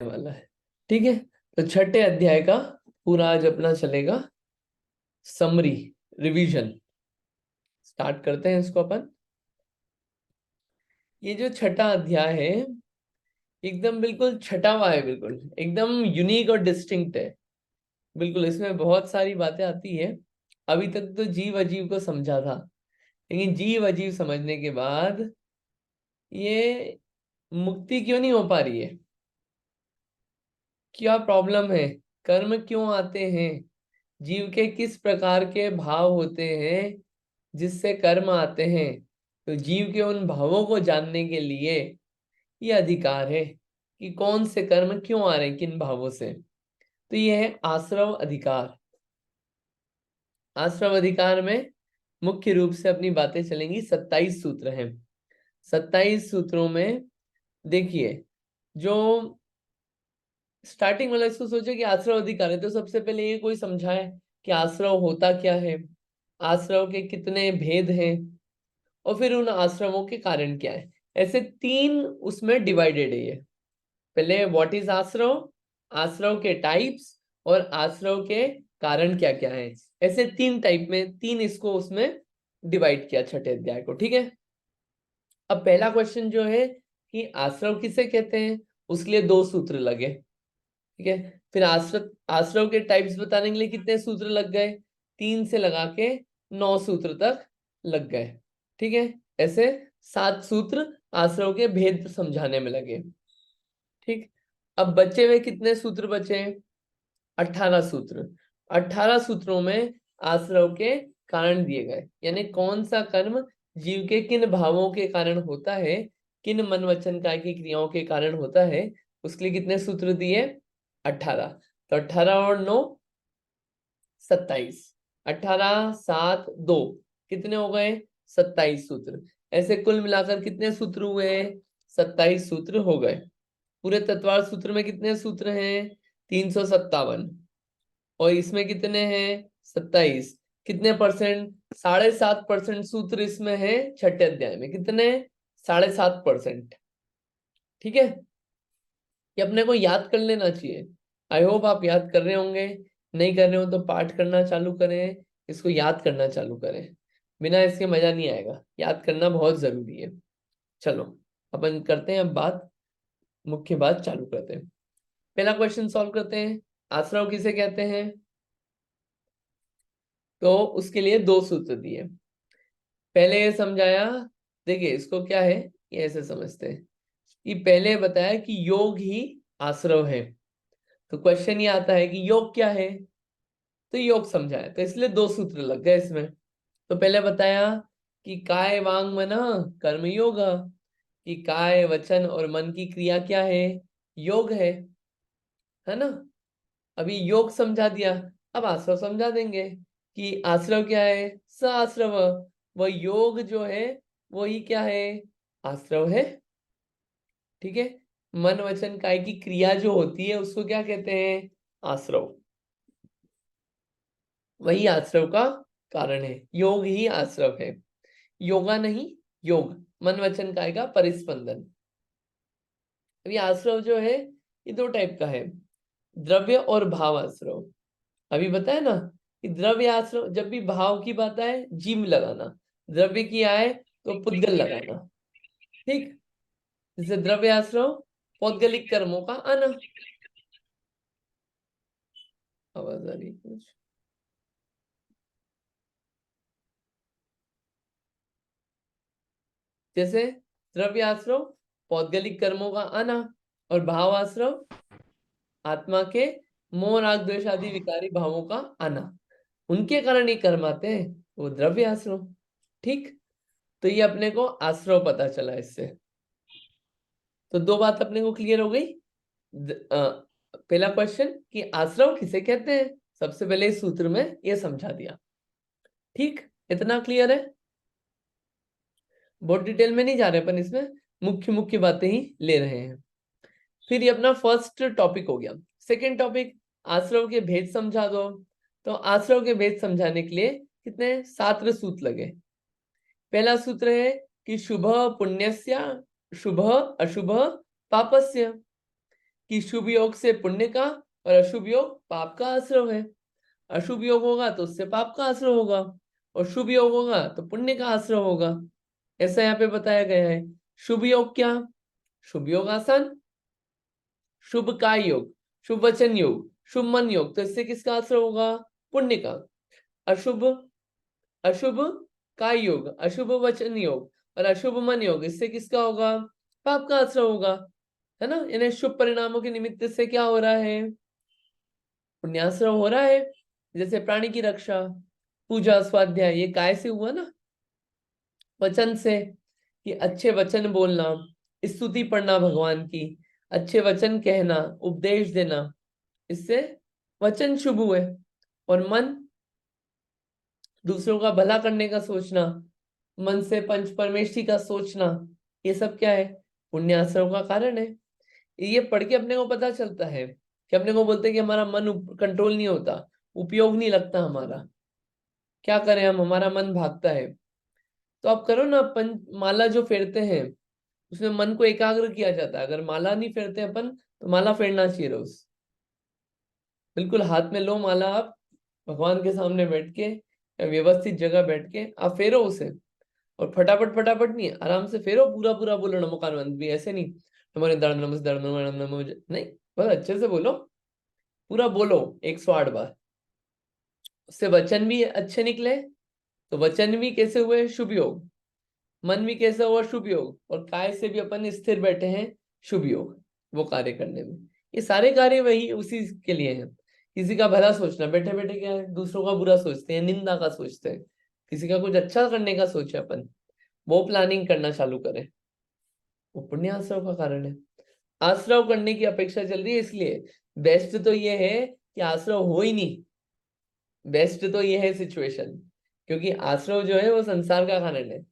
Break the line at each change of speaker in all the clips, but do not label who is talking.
वाला है। ठीक है, तो छठे अध्याय का पूरा आज अपना चलेगा समरी, रिवीजन। स्टार्ट करते हैं इसको अपन। ये जो छठा अध्याय है एकदम बिल्कुल छठा हुआ है, बिल्कुल एकदम यूनिक और डिस्टिंक्ट है। बिल्कुल इसमें बहुत सारी बातें आती है। अभी तक तो जीव अजीव को समझा था, लेकिन जीव अजीव समझने के बाद ये मुक्ति क्यों नहीं हो पा रही है, क्या प्रॉब्लम है, कर्म क्यों आते हैं, जीव के किस प्रकार के भाव होते हैं जिससे कर्म आते हैं। तो जीव के उन भावों को जानने के लिए ये अधिकार है कि कौन से कर्म क्यों आ रहे हैं, किन भावों से। तो ये है आश्रव अधिकार। आश्रव अधिकार में मुख्य रूप से अपनी बातें चलेंगी। 27 सूत्र हैं। 27 सूत्रों में देखिए, जो स्टार्टिंग वाला इसको सोचे कि आश्रव अधिकार है, तो सबसे पहले ये कोई समझाए कि आश्रव होता क्या है, आश्रव के कितने भेद हैं, और फिर उन आश्रमों के कारण क्या है। ऐसे तीन उसमें डिवाइडेड है ये। पहले व्हाट इज आश्रव, आश्रव के टाइप्स, और आश्रव के कारण क्या क्या है। ऐसे तीन टाइप में, तीन इसको उसमें डिवाइड किया छठे अध्याय को। ठीक है, अब पहला क्वेश्चन जो है कि आश्रव किसे कहते हैं, उसके लिए दो सूत्र लगे। ठीक है, फिर आश्रव आश्रव के टाइप्स बताने के लिए कितने सूत्र लग गए, 3 से लगा के 9 सूत्र तक लग गए। ठीक है, ऐसे 7 सूत्र आश्रव के भेद समझाने में लगे। ठीक, अब बचे हुए कितने सूत्र बचे, 18 सूत्र। 18 सूत्रों में आश्रव के कारण दिए गए, यानी कौन सा कर्म जीव के किन भावों के कारण होता है, किन मन वचन काय की क्रियाओं के कारण होता है, उसके लिए कितने सूत्र दिए, 18। तो 18 और 9 27, 18 7 2 कितने हो गए, 27 सूत्र। ऐसे कुल मिलाकर कितने सूत्र हुए, 27 सूत्र हो गए। पूरे तत्वार्थ सूत्र में कितने सूत्र हैं, 357, और इसमें कितने हैं, 27। कितने परसेंट, 7.5% सूत्र इसमें है छठे अध्याय में। कितने, 7.5%। ठीक है, ये अपने को याद कर लेना चाहिए। आई होप आप याद कर रहे होंगे, नहीं कर रहे हो तो पाठ करना चालू करें, इसको याद करना चालू करें। बिना इसके मजा नहीं आएगा, याद करना बहुत जरूरी है। चलो अपन करते हैं अब बात, मुख्य बात चालू करते हैं। पहला क्वेश्चन सॉल्व करते हैं। आश्रव किसे कहते हैं, तो उसके लिए दो सूत्र दिए। पहले ये समझाया, देखिए इसको क्या है, ये ऐसे समझते हैं कि पहले बताया कि योग ही आश्रव है। तो क्वेश्चन ये आता है कि योग क्या है, तो योग समझाया, तो इसलिए दो सूत्र लग गए इसमें। तो पहले बताया कि काय वांग मन कर्म योग, कि काय वचन और मन की क्रिया क्या है, योग है ना। अभी योग समझा दिया, अब आश्रव समझा देंगे कि आश्रव क्या है, स आश्रव। वह योग जो है वही क्या है, आश्रव है। ठीक है, मन वचन काय की क्रिया जो होती है उसको क्या कहते हैं, आश्रव। वही आश्रव का कारण है, योग ही आश्रव है, योगा नहीं, योग मन वचन काय का परिस्पंदन। अभी आश्रव जो है ये दो टाइप का है, द्रव्य और भाव आश्रव। अभी बताया ना कि द्रव्य आश्रव, जब भी भाव की बात आए जीव लगाना, द्रव्य की आए तो पुद्गल लगाना। ठीक, जैसे द्रव्य आश्रव पौद्गलिक कर्मों का आना। आवाज आ रही है कुछ, जैसे द्रव्य आश्रव पौद्गलिक कर्मों का आना, और भाव आश्रव आत्मा के मोह राग द्वेष आदि विकारी भावों का आना, उनके कारण ये कर्म आते हैं, वो द्रव्य आश्रव। ठीक, तो ये अपने को आश्रव पता चला इससे। तो दो बात अपने को क्लियर हो गई। पहला क्वेश्चन कि आश्रव किसे कहते हैं, सबसे पहले इस सूत्र में ये समझा दिया। ठीक, इतना क्लियर है, बहुत डिटेल में नहीं जा रहे अपन, इसमें मुख्य मुख्य बातें ही ले रहे हैं। फिर ये अपना फर्स्ट टॉपिक हो गया। सेकेंड टॉपिक, आश्रव के भेद समझा दो। तो आश्रव के भेद समझाने के लिए कितने, 7 सूत्र लगे। पहला सूत्र है कि शुभ पुण्यस्य, शुभ अशुभ पापस्य, कि शुभ योग से पुण्य का और अशुभ योग पाप का आश्रव है। अशुभ योग होगा तो उससे पाप का आश्रव होगा, और शुभ योग होगा तो पुण्य का आश्रव होगा। ऐसा यहाँ पे बताया गया है। शुभ योग क्या? शुभ योग आसन, शुभ काय योग, शुभ वचन योग, शुभ मन योग, तो इससे किसका आश्रय होगा? पुण्य का। अशुभ अशुभ काय योग, अशुभ वचन योग और अशुभ मन योग, इससे किसका होगा? पाप का आश्रय होगा, है ना। इन्हें शुभ परिणामों के निमित्त से क्या हो रहा है? पुण्याश्रय हो रहा है। जैसे प्राणी की रक्षा, पूजा, स्वाध्याय, ये काय से हुआ ना? वचन से, कि अच्छे वचन बोलना, स्तुति पढ़ना भगवान की, अच्छे वचन कहना, उपदेश देना, इससे वचन शुभ हुए। और मन, दूसरों का भला करने का सोचना, मन से पंच परमेष्ठी का सोचना, ये सब क्या है? पुण्याश्रम का कारण है। ये पढ़ के अपने को पता चलता है कि अपने को बोलते हैं कि हमारा मन कंट्रोल नहीं होता, उपयोग नहीं लगता हमारा, क्या करें हम, हमारा मन भागता है। तो आप करो ना, पंच माला जो फेरते हैं उसमें मन को एकाग्र किया जाता है। अगर माला नहीं फेरते अपन तो माला फेरना चाहिए रोज। बिल्कुल हाथ में लो माला, आप भगवान के सामने बैठ के या व्यवस्थित जगह बैठ के आप फेरो उसे। और फटाफट फटाफट नहीं, आराम से फेरो, पूरा पूरा बोलो नमोकार मंत्र भी, ऐसे नहीं हमारे दर्द नमस दर्द नमो नहीं, बस अच्छे से बोलो, पूरा बोलो 108 बार। उससे वचन भी अच्छे निकले, तो वचन भी कैसे हुए? शुभ योग। मन भी कैसा हुआ? शुभ योग। और काय से भी अपन स्थिर बैठे हैं, शुभ योग, वो कार्य करने में। ये सारे कार्य वही उसी के लिए हैं। किसी का भला सोचना, बैठे बैठे क्या है, दूसरों का बुरा सोचते हैं, निंदा का सोचते हैं। किसी का कुछ अच्छा करने का सोचे अपन, वो प्लानिंग करना चालू करें, वो पुण्य आश्रव का कारण है। आश्रव करने की अपेक्षा चल रही है, इसलिए बेस्ट तो ये है कि आश्रव हो ही नहीं। बेस्ट तो ये है सिचुएशन, क्योंकि आश्रव जो है वो संसार का कारण है।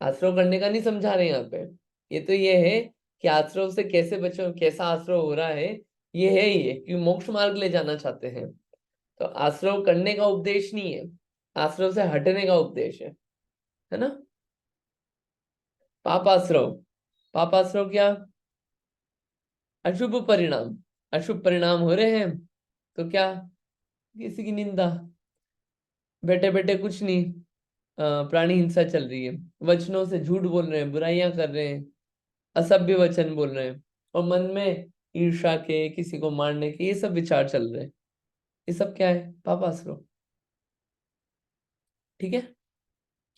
आश्रव करने का नहीं समझा रहे यहाँ पे। ये तो ये है कि आश्रव से कैसे बचो, कैसा आश्रव हो रहा है, ये है ये कि मोक्ष मार्ग ले जाना चाहते हैं। तो आश्रव करने का उपदेश नहीं है, आश्रव से हटने का उपदेश है ना। पापाश्रव, पापाश्रव क्या? अशुभ परिणाम। अशुभ परिणाम हो रहे हैं तो क्या? किसी की निंदा, बैठे बैठे कुछ नहीं, प्राणी हिंसा चल रही है, वचनों से झूठ बोल रहे हैं, बुराइयां कर रहे हैं, असभ्य वचन बोल रहे हैं, और मन में ईर्ष्या के, किसी को मारने के, ये सब विचार चल रहे हैं। ये सब क्या है? पापाश्रव। ठीक है,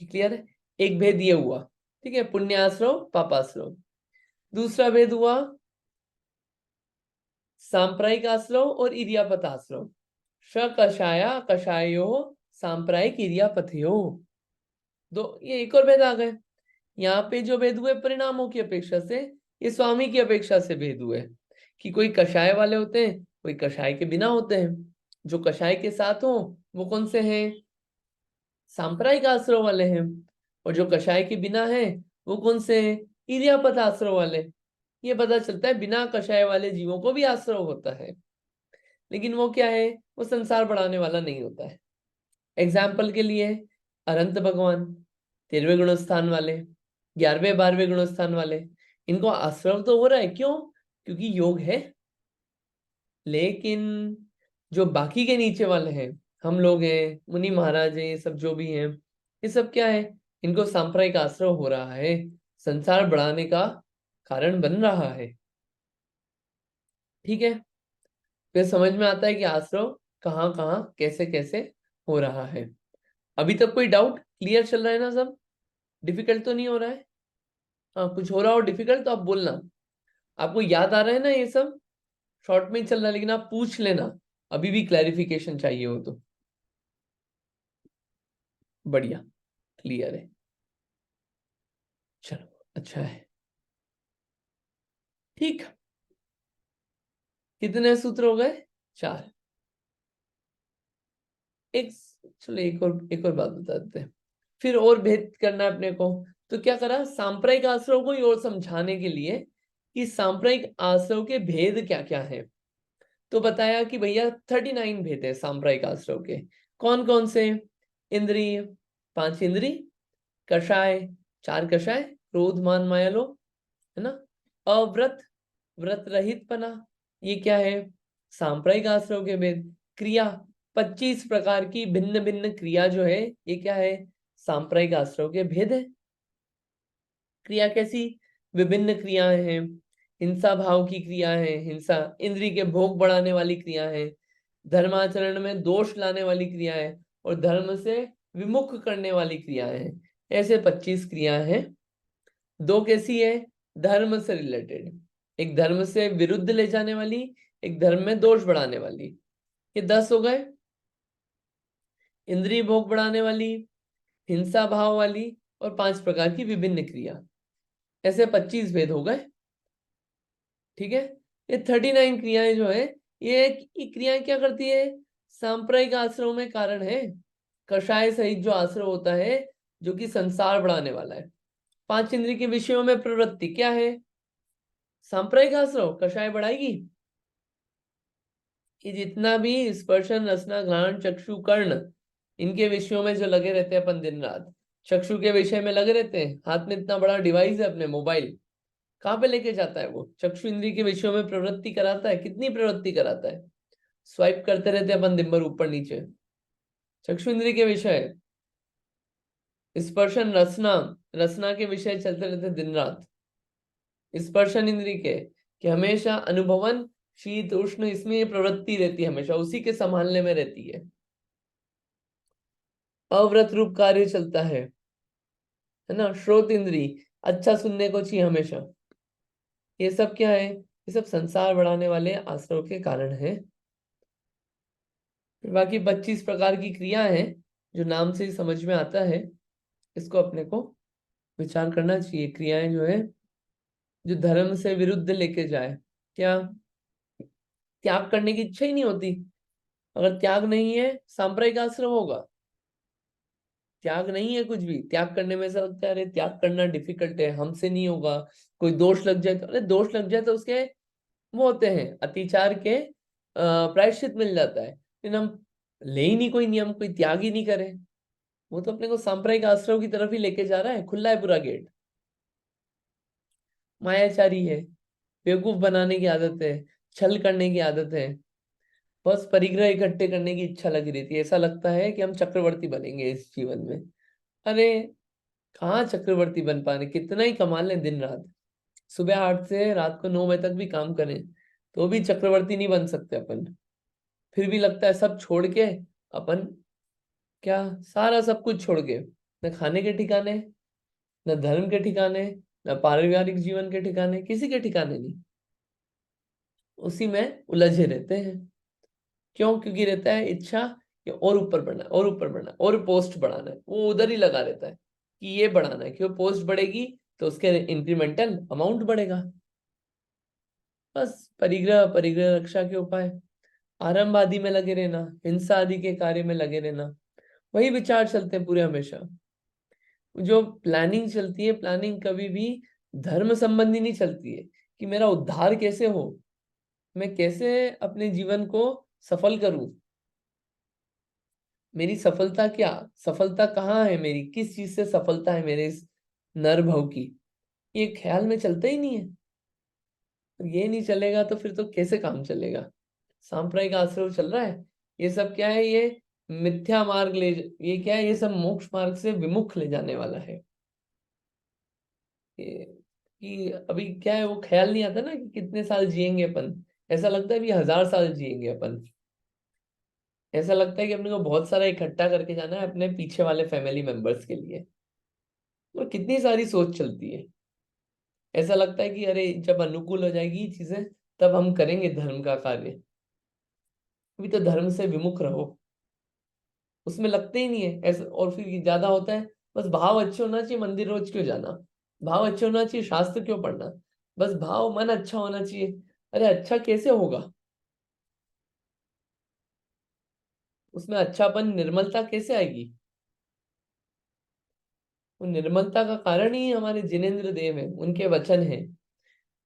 क्लियर है। एक भेद ये हुआ, ठीक है, पुण्याश्रव, पापाश्रव। दूसरा भेद हुआ सांप्रायिक आश्रव और इरियापत आश्रव। श कषाया कषायो सांप्रायिक इरियापथयो। दो, ये एक और भेद आ गए। यहाँ पे जो भेद हुए परिणामों की अपेक्षा से, ये स्वामी की अपेक्षा से भेद हुए, कि कोई कषाय वाले होते हैं, कोई कषाय के बिना होते हैं। जो कषाय के साथ हो वो कौन से हैं? सांप्रायिक आश्रम वाले हैं। और जो कषाय के बिना है वो कौन से हैं? इरियापत आश्रम वाले। ये पता चलता है बिना कषाय वाले जीवों को भी आश्रम होता है, लेकिन वो क्या है? वो संसार बढ़ाने वाला नहीं होता है। एग्जाम्पल के लिए अनंत भगवान, 13वें गुण स्थान वाले, 11वें 12वें गुण स्थान वाले, इनको आश्रव तो हो रहा है, क्यों? क्योंकि योग है। लेकिन जो बाकी के नीचे वाले हैं, हम लोग हैं, मुनि महाराज हैं, ये सब जो भी हैं, ये सब क्या है? इनको सांप्रदायिक आश्रव हो रहा है, संसार बढ़ाने का कारण बन रहा है। ठीक है, फिर समझ में आता है कि आश्रव कहाँ कहाँ कैसे कैसे हो रहा है। अभी तक कोई डाउट? क्लियर चल रहा है ना सब? डिफिकल्ट तो नहीं हो रहा है? हाँ, कुछ हो रहा हो डिफिकल्ट तो आप बोलना। आपको याद आ रहा है ना ये सब? शॉर्ट में ही चल रहा है, लेकिन आप पूछ लेना अभी भी क्लैरिफिकेशन चाहिए हो तो। बढ़िया, क्लियर है, चलो अच्छा है। ठीक, कितने सूत्र हो गए? 4। एक, चलो एक और बात बता देते हैं, फिर और भेद करना है अपने को। तो क्या करा, सांप्रदायिक आश्रव को और समझाने के लिए कि सांप्रदायिक आश्रव के भेद क्या क्या है। तो बताया कि भैया 39 भेद है सांप्रदायिक आश्रव के। कौन कौन से? इंद्रिय, 5 इंद्रिय, कषाय, 4 कषाय, क्रोध मान माया लोभ, है ना। अव्रत, व्रत रहित पना, ये क्या है? सांप्रदायिक आश्रव के भेद। क्रिया, 25 प्रकार की भिन्न भिन्न क्रिया जो है, ये क्या है? सांप्रदायिक आश्रव के भेद है। क्रिया कैसी? विभिन्न क्रियाएं हैं। हिंसा भाव की क्रिया है, हिंसा इंद्रिय के भोग बढ़ाने वाली क्रिया है, धर्माचरण में दोष लाने वाली क्रिया है, और धर्म से विमुख करने वाली क्रियाएं हैं। ऐसे 25 क्रियाएं हैं। दो कैसी है? धर्म से रिलेटेड, एक धर्म से विरुद्ध ले जाने वाली, एक धर्म में दोष बढ़ाने वाली। ये 10 हो गए। इंद्रिय भोग बढ़ाने वाली, हिंसा भाव वाली, और 5 प्रकार की विभिन्न क्रिया। ऐसे 25 भेद हो गए। ठीक है। ये 39 क्रियाएं जो है, ये क्रियाएं क्या करती है? सांप्रदायिक आश्रम में कारण है। कषाय सहित जो आश्रम होता है, जो कि संसार बढ़ाने वाला है। 5 इंद्रिय के विषयों में प्रवृत्ति क्या है? सांप्रदायिक आश्रम कषाय बढ़ाएगी। ये जितना भी स्पर्शन रसना घ्राण चक्षु कर्ण, इनके विषयों में जो लगे रहते हैं अपन दिन रात, चक्षु के विषय में लगे रहते हैं, हाथ में इतना बड़ा डिवाइस है अपने मोबाइल, कहाँ पे लेके जाता है वो? चक्षु इंद्रिय के विषयों में प्रवृत्ति कराता है। कितनी प्रवृत्ति कराता है? स्वाइप करते रहते हैं अपन दिन भर ऊपर नीचे। चक्षु इंद्रिय के विषय, स्पर्शन रसना, रसना के विषय चलते रहते दिन रात। स्पर्शन इंद्रिय के कि हमेशा अनुभवन शीत उष्ण, इसमें ये प्रवृत्ति रहती है, हमेशा उसी के संभालने में रहती है। अव्रत रूप कार्य चलता है ना। श्रोत इंद्री, अच्छा सुनने को चाहिए हमेशा। ये सब क्या है? ये सब संसार बढ़ाने वाले आश्रव के कारण है। बाकी 25 प्रकार की क्रिया है, जो नाम से ही समझ में आता है। इसको अपने को विचार करना चाहिए। क्रियाएं जो है, जो धर्म से विरुद्ध लेके जाए। क्या? त्याग करने की इच्छा ही नहीं होती। अगर त्याग नहीं है, सांप्रदायिक आश्रम होगा। त्याग नहीं है कुछ भी, त्याग करने में ऐसा लगता है अरे त्याग करना डिफिकल्ट है, हमसे नहीं होगा। कोई दोष लग जाए तो, अरे दोष लग जाए तो उसके वो होते हैं अतिचार के प्रायश्चित मिल जाता है। लेकिन हम ले ही नहीं कोई नियम, कोई त्याग ही नहीं करे। वो तो अपने को सांप्रदायिक आश्रम की तरफ ही लेके जा रहा है, खुला है पूरा गेट। मायाचारी है, बेवकूफ बनाने की आदत है, छल करने की आदत है, बस परिग्रह इकट्ठे करने की इच्छा लगी रहती है। ऐसा लगता है कि हम चक्रवर्ती बनेंगे इस जीवन में। अरे कहाँ चक्रवर्ती बन पा रहे? कितना ही कमा लें दिन रात, सुबह 8 से रात को 9 बजे तक भी काम करें, तो भी चक्रवर्ती नहीं बन सकते अपन। फिर भी लगता है सब छोड़ के अपन, क्या सारा सब कुछ छोड़ के, न खाने के ठिकाने, न धर्म के ठिकाने, न पारिवारिक जीवन के ठिकाने, किसी के ठिकाने नहीं, उसी में उलझे रहते हैं। क्यों? क्योंकि रहता है इच्छा कि और ऊपर बढ़ना है, और ऊपर बढ़ना है, और पोस्ट बढ़ाना है। वो उधर ही लगा रहता है कि ये बढ़ाना है, क्यों? पोस्ट बढ़ेगी तो उसके इंक्रीमेंटल अमाउंट बढ़ेगा। बस परिग्रह परिग्रह रक्षा के उपाय, आरंभ आदि में लगे रहना, हिंसा आदि के कार्य में लगे रहना, वही विचार चलते हैं पूरे हमेशा। जो प्लानिंग चलती है, प्लानिंग कभी भी धर्म संबंधी नहीं चलती है कि मेरा उद्धार कैसे हो, मैं कैसे अपने जीवन को सफल करूं, मेरी सफलता क्या, सफलता कहाँ है, मेरी किस चीज से सफलता है मेरे इस नर भव की, ये ख्याल में चलता ही नहीं है। तो ये नहीं चलेगा तो फिर तो कैसे काम चलेगा? सांप्रदायिक आश्रम चल रहा है, ये सब क्या है? ये मिथ्या मार्ग ले, ये क्या है? ये सब मोक्ष मार्ग से विमुख ले जाने वाला है। कि अभी क्या है, वो ख्याल नहीं आता ना कि कितने साल जिएंगे अपन। ऐसा लगता है भी 1000 साल जिएंगे अपन। ऐसा लगता है कि अपने को बहुत सारा इकट्ठा करके जाना है अपने पीछे वाले फैमिली मेंबर्स के लिए। और कितनी सारी सोच चलती है। ऐसा लगता है कि अरे जब अनुकूल हो जाएगी चीजें, तब हम करेंगे धर्म का कार्य। अभी तो धर्म से विमुख रहो, उसमें लगते ही नहीं है ऐसा। और फिर ज्यादा होता है, बस भाव अच्छे होना चाहिए, मंदिर रोज क्यों जाना, भाव अच्छे होना चाहिए, शास्त्र क्यों पढ़ना, बस भाव मन अच्छा होना चाहिए। अरे अच्छा कैसे होगा? उसमें अच्छापन निर्मलता कैसे आएगी? वो निर्मलता का कारण ही हमारे जिनेंद्र देव है, उनके वचन है।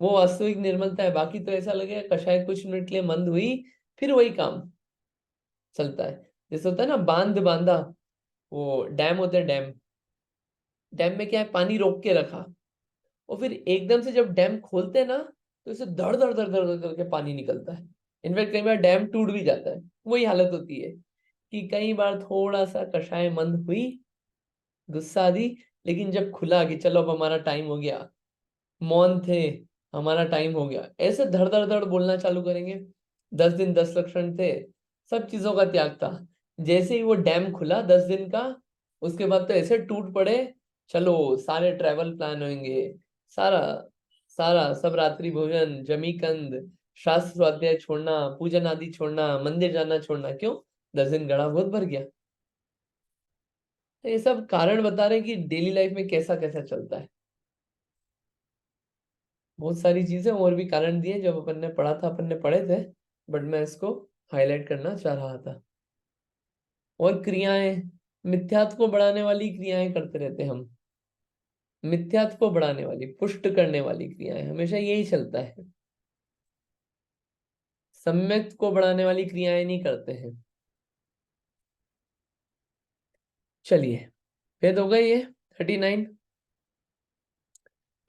वो वास्तविक निर्मलता है। बाकी तो ऐसा लगेगा कषाय कुछ मिनट के लिए मंद हुई, फिर वही काम चलता है। जैसे होता है ना बांध बांधा, वो डैम होता है, डैम, डैम में क्या है, पानी रोक के रखा, और फिर एकदम से जब डैम खोलते हैं ना, तो इसे धड़ धड़ धड़ धड़ धड़ करके पानी निकलता है। इनफैक्ट कई बार डैम टूट भी जाता है। वही हालत होती है कि कई बार थोड़ा सा कषाय मंद हुई, गुस्सा दी, लेकिन जब खुला कि चलो अब हमारा टाइम हो गया, मौन थे, हमारा टाइम हो गया, ऐसे धड़ धड़ धड़ बोलना चालू करेंगे। 10 दिन 10 लक्षण थे, सब चीजों का त्याग था। जैसे ही वो डैम खुला 10 दिन का, उसके बाद तो ऐसे टूट पड़े, चलो सारे ट्रैवल प्लान होंगे, सारा सारा सब रात्रि भोजन, जमी कंद, शास्त्र स्वाध्याय छोड़ना, पूजन आदि छोड़ना, मंदिर जाना छोड़ना। क्यों? 10 दिन गड़ा बहुत भर गया। तो ये सब कारण बता रहे हैं कि डेली लाइफ में कैसा कैसा चलता है। बहुत सारी चीजें और भी कारण दिए जब अपन ने पढ़ा था, अपन ने पढ़े थे, बट मैं इसको हाईलाइट करना चाह रहा था। और क्रियाएं, मिथ्यात्व को बढ़ाने वाली क्रियाएं करते रहते हैं हम। मिथ्यात्व को बढ़ाने वाली, पुष्ट करने वाली क्रियाएं, हमेशा यही चलता है। सम्यक को बढ़ाने वाली क्रियाएं नहीं करते हैं। चलिए, भेद हो गए ये 39।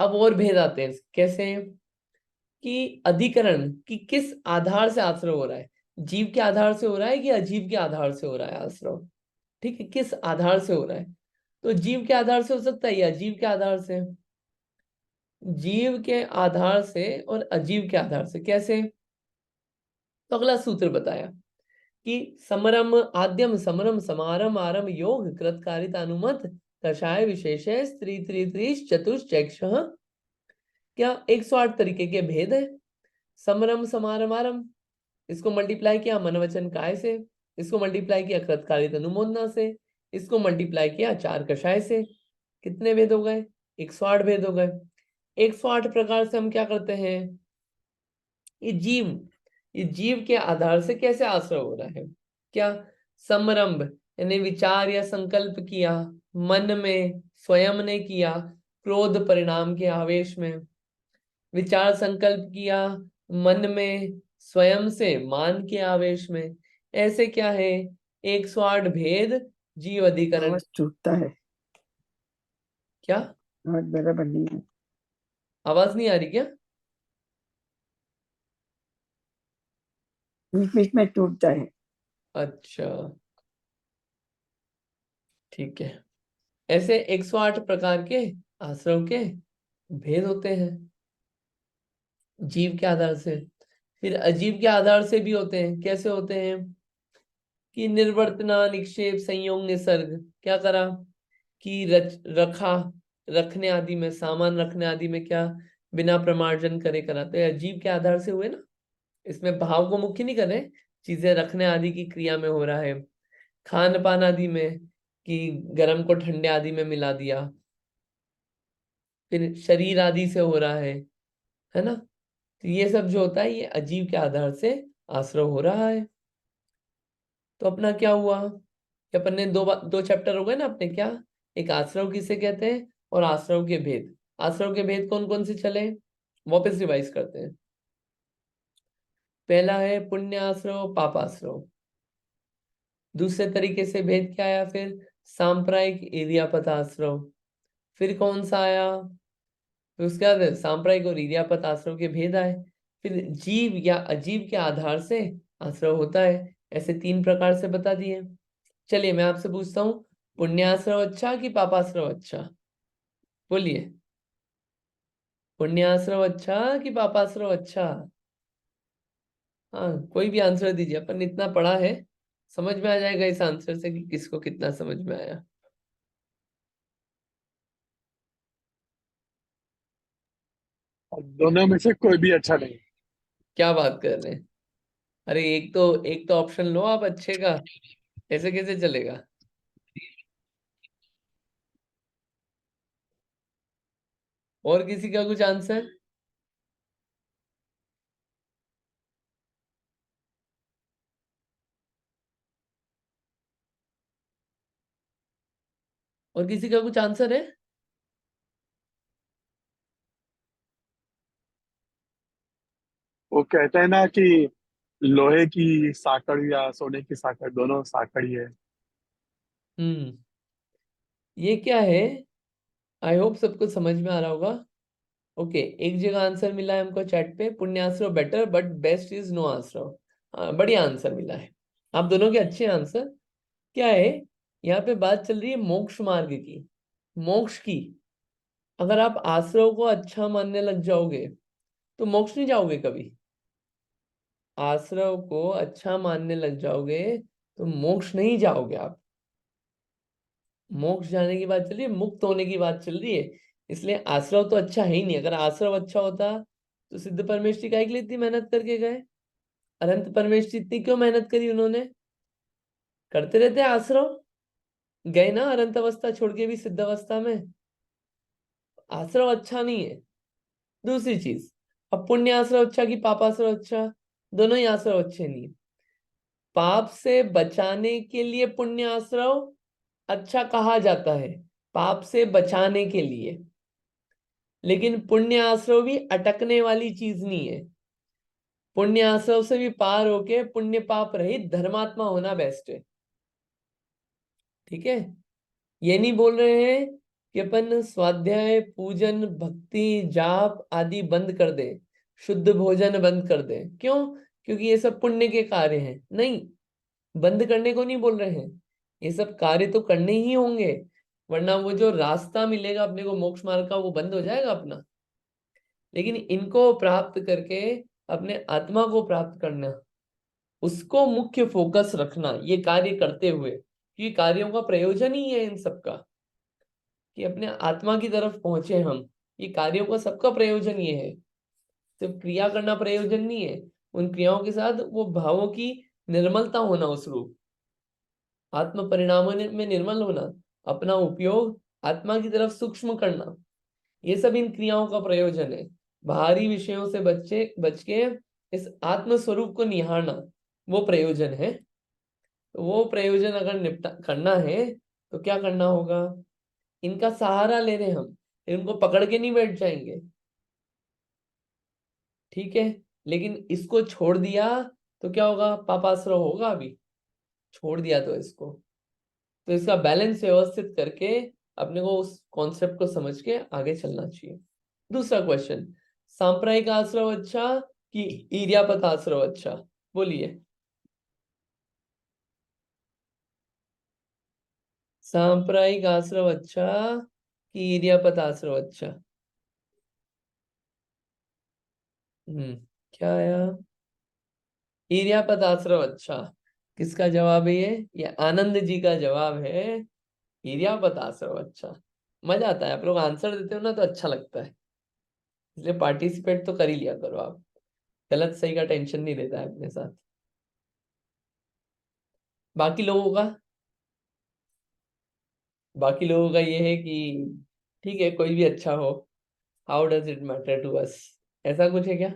अब और भेद आते हैं। कैसे? कि अधिकरण, कि किस आधार से आश्रय हो रहा है। जीव के आधार से हो रहा है कि अजीव के आधार से हो रहा है आश्रय। ठीक है, किस आधार से हो रहा है? तो जीव के आधार से हो सकता है या अजीव के आधार से। जीव के आधार से और अजीव के आधार से कैसे? तो अगला सूत्र बताया कि समरम आद्यम समरम समारम आरम योग कृतकारिता अनुमत कषाय विशेष स्त्री त्रिश चतुश्चैक्ष। क्या 108 तरीके के भेद है। समरम समारम आरम, इसको मल्टीप्लाई किया मन वचन काय से, इसको मल्टीप्लाई किया कृतकारित अनुमोदना से, इसको मल्टीप्लाई किया चार कषाय से। कितने भेद हो गए? 108 भेद हो गए। 108 प्रकार से हम क्या करते हैं? ये जीव, ये जीव के आधार से कैसे आश्रय हो रहा है? क्या? समरंभ यानी विचार या संकल्प किया मन में, स्वयं ने किया क्रोध परिणाम के आवेश में। विचार संकल्प किया मन में, स्वयं से मान के आवेश में। ऐसे क्या है? 108 भेद जीव अधिकरण।
आवाज टूटता है।
क्या
आवाज बराबर नहीं है।
आवाज नहीं आ रही क्या?
बीच बीच में टूटता है।
अच्छा, ठीक है। ऐसे 108 प्रकार के आश्रम के भेद होते हैं जीव के आधार से। फिर अजीव के आधार से भी होते हैं। कैसे होते हैं? कि निर्वर्तना निक्षेप संयोग निसर्ग। क्या करा? कि रखा, रखने आदि में, सामान रखने आदि में क्या बिना प्रमार्जन करे करा। तो ये अजीव के आधार से हुए ना। इसमें भाव को मुख्य नहीं कर रहे, चीजें रखने आदि की क्रिया में हो रहा है। खान पान आदि में, कि गर्म को ठंडे आदि में मिला दिया। फिर शरीर आदि से हो रहा है ना। तो ये सब जो होता है ये अजीव के आधार से आश्रय हो रहा है। तो अपना क्या हुआ कि अपन ने दो चैप्टर हो गए ना अपने। क्या? एक आश्रव किसे कहते हैं और आश्रव के भेद। आश्रव के भेद कौन कौन से चले, वापस रिवाइज करते हैं। पहला है पुण्य आश्रव पाप आश्रव। दूसरे तरीके से भेद क्या आया फिर? सांप्रायिक इरियापत आश्रव। फिर कौन सा आया? फिर उसके बाद सांप्रायिक और इरियापत आश्रव के भेद आए। फिर जीव या अजीव के आधार से आश्रव होता है। ऐसे 3 प्रकार से बता दिए। चलिए मैं आपसे पूछता हूँ, पुण्याश्रव अच्छा कि पापाश्रव अच्छा? बोलिए, पुण्याश्रव अच्छा कि पापाश्रव अच्छा? हाँ, कोई भी आंसर दीजिए, अपन इतना पढ़ा है, समझ में आ जाएगा इस आंसर से कि किसको कितना समझ में आया।
और दोनों में से कोई भी अच्छा नहीं।
क्या बात कर रहे हैं? अरे एक तो ऑप्शन लो आप अच्छे का, ऐसे कैसे चलेगा? और किसी का कुछ आंसर? और किसी का कुछ आंसर है?
वो कहते हैं ना कि लोहे की साकड़ या सोने की साकड़ दोनों साकड़ ही है।
हम्म, ये क्या है? आई होप सबको समझ में आ रहा होगा। ओके, एक जगह आंसर मिला है हमको चैट पे, पुण्याश्रव better but best is no आश्रव। हाँ, बढ़िया आंसर मिला है, आप दोनों के अच्छे आंसर। क्या है, यहाँ पे बात चल रही है मोक्ष मार्ग की, मोक्ष की। अगर आप आश्रव को अच्छा मानने लग जाओगे तो मोक्ष नहीं जाओगे कभी। आश्रव को अच्छा मानने लग जाओगे तो मोक्ष नहीं जाओगे आप। मोक्ष जाने की बात चल रही है, मुक्त होने की बात चल रही है। इसलिए आश्रव तो अच्छा है ही नहीं। अगर आश्रव अच्छा होता तो सिद्ध परमेष्ठी काहे के लिए इतनी मेहनत करके गए। अनंत परमेष्ठी इतनी क्यों मेहनत करी उन्होंने, करते रहते आश्रव, गए ना अनंत अवस्था छोड़ के भी सिद्ध अवस्था में। आश्रव अच्छा नहीं है। दूसरी चीज, अब पुण्य आश्रव अच्छा कि पाप आश्रव अच्छा, दोनों ही आश्रव अच्छे नहीं है। पाप से बचाने के लिए पुण्य आश्रव अच्छा कहा जाता है, पाप से बचाने के लिए। लेकिन पुण्य आश्रव भी अटकने वाली चीज नहीं है। पुण्य आश्रव से भी पार होके पुण्य पाप रहित धर्मात्मा होना बेस्ट है। ठीक है, ये नहीं बोल रहे हैं कि अपन स्वाध्याय पूजन भक्ति जाप आदि बंद कर दे, शुद्ध भोजन बंद कर दे। क्यों, क्योंकि ये सब पुण्य के कार्य हैं। नहीं, बंद करने को नहीं बोल रहे हैं, ये सब कार्य तो करने ही होंगे, वरना वो जो रास्ता मिलेगा अपने को मोक्ष मार्ग का वो बंद हो जाएगा अपना। लेकिन इनको प्राप्त करके अपने आत्मा को प्राप्त करना, उसको मुख्य फोकस रखना ये कार्य करते हुए, क्योंकि कार्यों का प्रयोजन ही है इन सबका कि अपने आत्मा की तरफ पहुंचे हम। ये कार्यों का सबका प्रयोजन ये है, सिर्फ क्रिया करना प्रयोजन नहीं है। उन क्रियाओं के साथ वो भावों की निर्मलता होना, उस रूप आत्म परिणामों में निर्मल होना, अपना उपयोग आत्मा की तरफ सूक्ष्म करना, ये सब इन क्रियाओं का प्रयोजन है। बाहरी विषयों से बच के इस आत्म स्वरूप को निहारना वो प्रयोजन है। तो वो प्रयोजन अगर निपटा करना है तो क्या करना होगा, इनका सहारा ले रहे हम, इनको पकड़ के नहीं बैठ जाएंगे। ठीक है, लेकिन इसको छोड़ दिया तो क्या होगा, पापाश्रय होगा। अभी छोड़ दिया तो इसको, तो इसका बैलेंस व्यवस्थित करके अपने को उस कॉन्सेप्ट को समझ के आगे चलना चाहिए। दूसरा क्वेश्चन, सांप्रदायिक आश्रव अच्छा कि इर्यापत आश्रव अच्छा, बोलिए। सांप्रदायिक आश्रव अच्छा कि इर्यापत आश्रव अच्छा। क्या आया, इर्यापत आश्रव अच्छा। किसका जवाब है ये आनंद जी का जवाब है, इर्यापत आश्रव अच्छा। मजा आता है, आप लोग आंसर देते हो ना तो अच्छा लगता है, इसलिए पार्टिसिपेट तो कर ही लिया करो आप। गलत सही का टेंशन नहीं रहता है अपने साथ। बाकी लोगों का, बाकी लोगों का ये है कि ठीक है कोई भी अच्छा हो, how does it matter to us, ऐसा कुछ है क्या।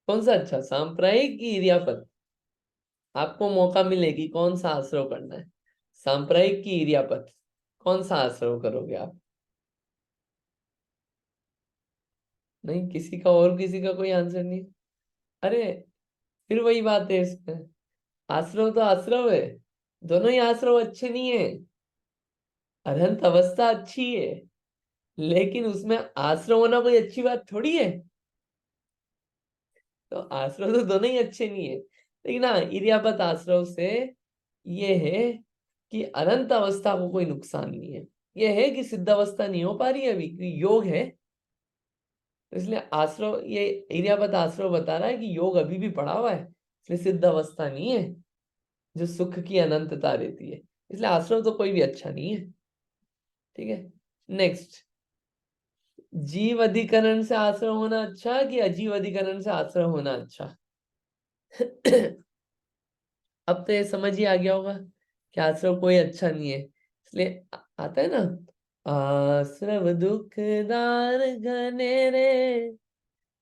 कौन सा अच्छा, सांप्रदायिक की इर्यापत। आपको मौका मिलेगी कौन सा आश्रव करना है, सांप्रदायिक की इर्यापत, कौन सा आश्रव करोगे आप। नहीं, किसी का और किसी का कोई आंसर नहीं। अरे फिर वही बात है इसमें, आश्रव तो आश्रव है, दोनों ही आश्रव अच्छे नहीं है। अनंत अवस्था अच्छी है, लेकिन उसमें आश्रव होना कोई अच्छी बात थोड़ी है। तो आश्रव तो दोनों ही अच्छे नहीं है, लेकिन हाँ इर्यापत आश्रव से ये है कि अनंत अवस्था को कोई नुकसान नहीं है। ये है कि सिद्ध अवस्था नहीं हो पा रही है अभी, क्योंकि योग है। तो इसलिए आश्रव, ये इर्यापत आश्रव बता रहा है कि योग अभी भी पड़ा हुआ है, इसलिए सिद्ध अवस्था नहीं है जो सुख की अनंतता रहती है। इसलिए आश्रव तो कोई भी अच्छा नहीं है। ठीक है, नेक्स्ट, जीव अधिकरण से आश्रय होना अच्छा कि अजीव अधिकरण से आश्रय होना अच्छा। अब तो ये समझ ही आ गया होगा कि आश्रव कोई अच्छा नहीं है। इसलिए आता है ना, आश्रव दुखदार घने रे,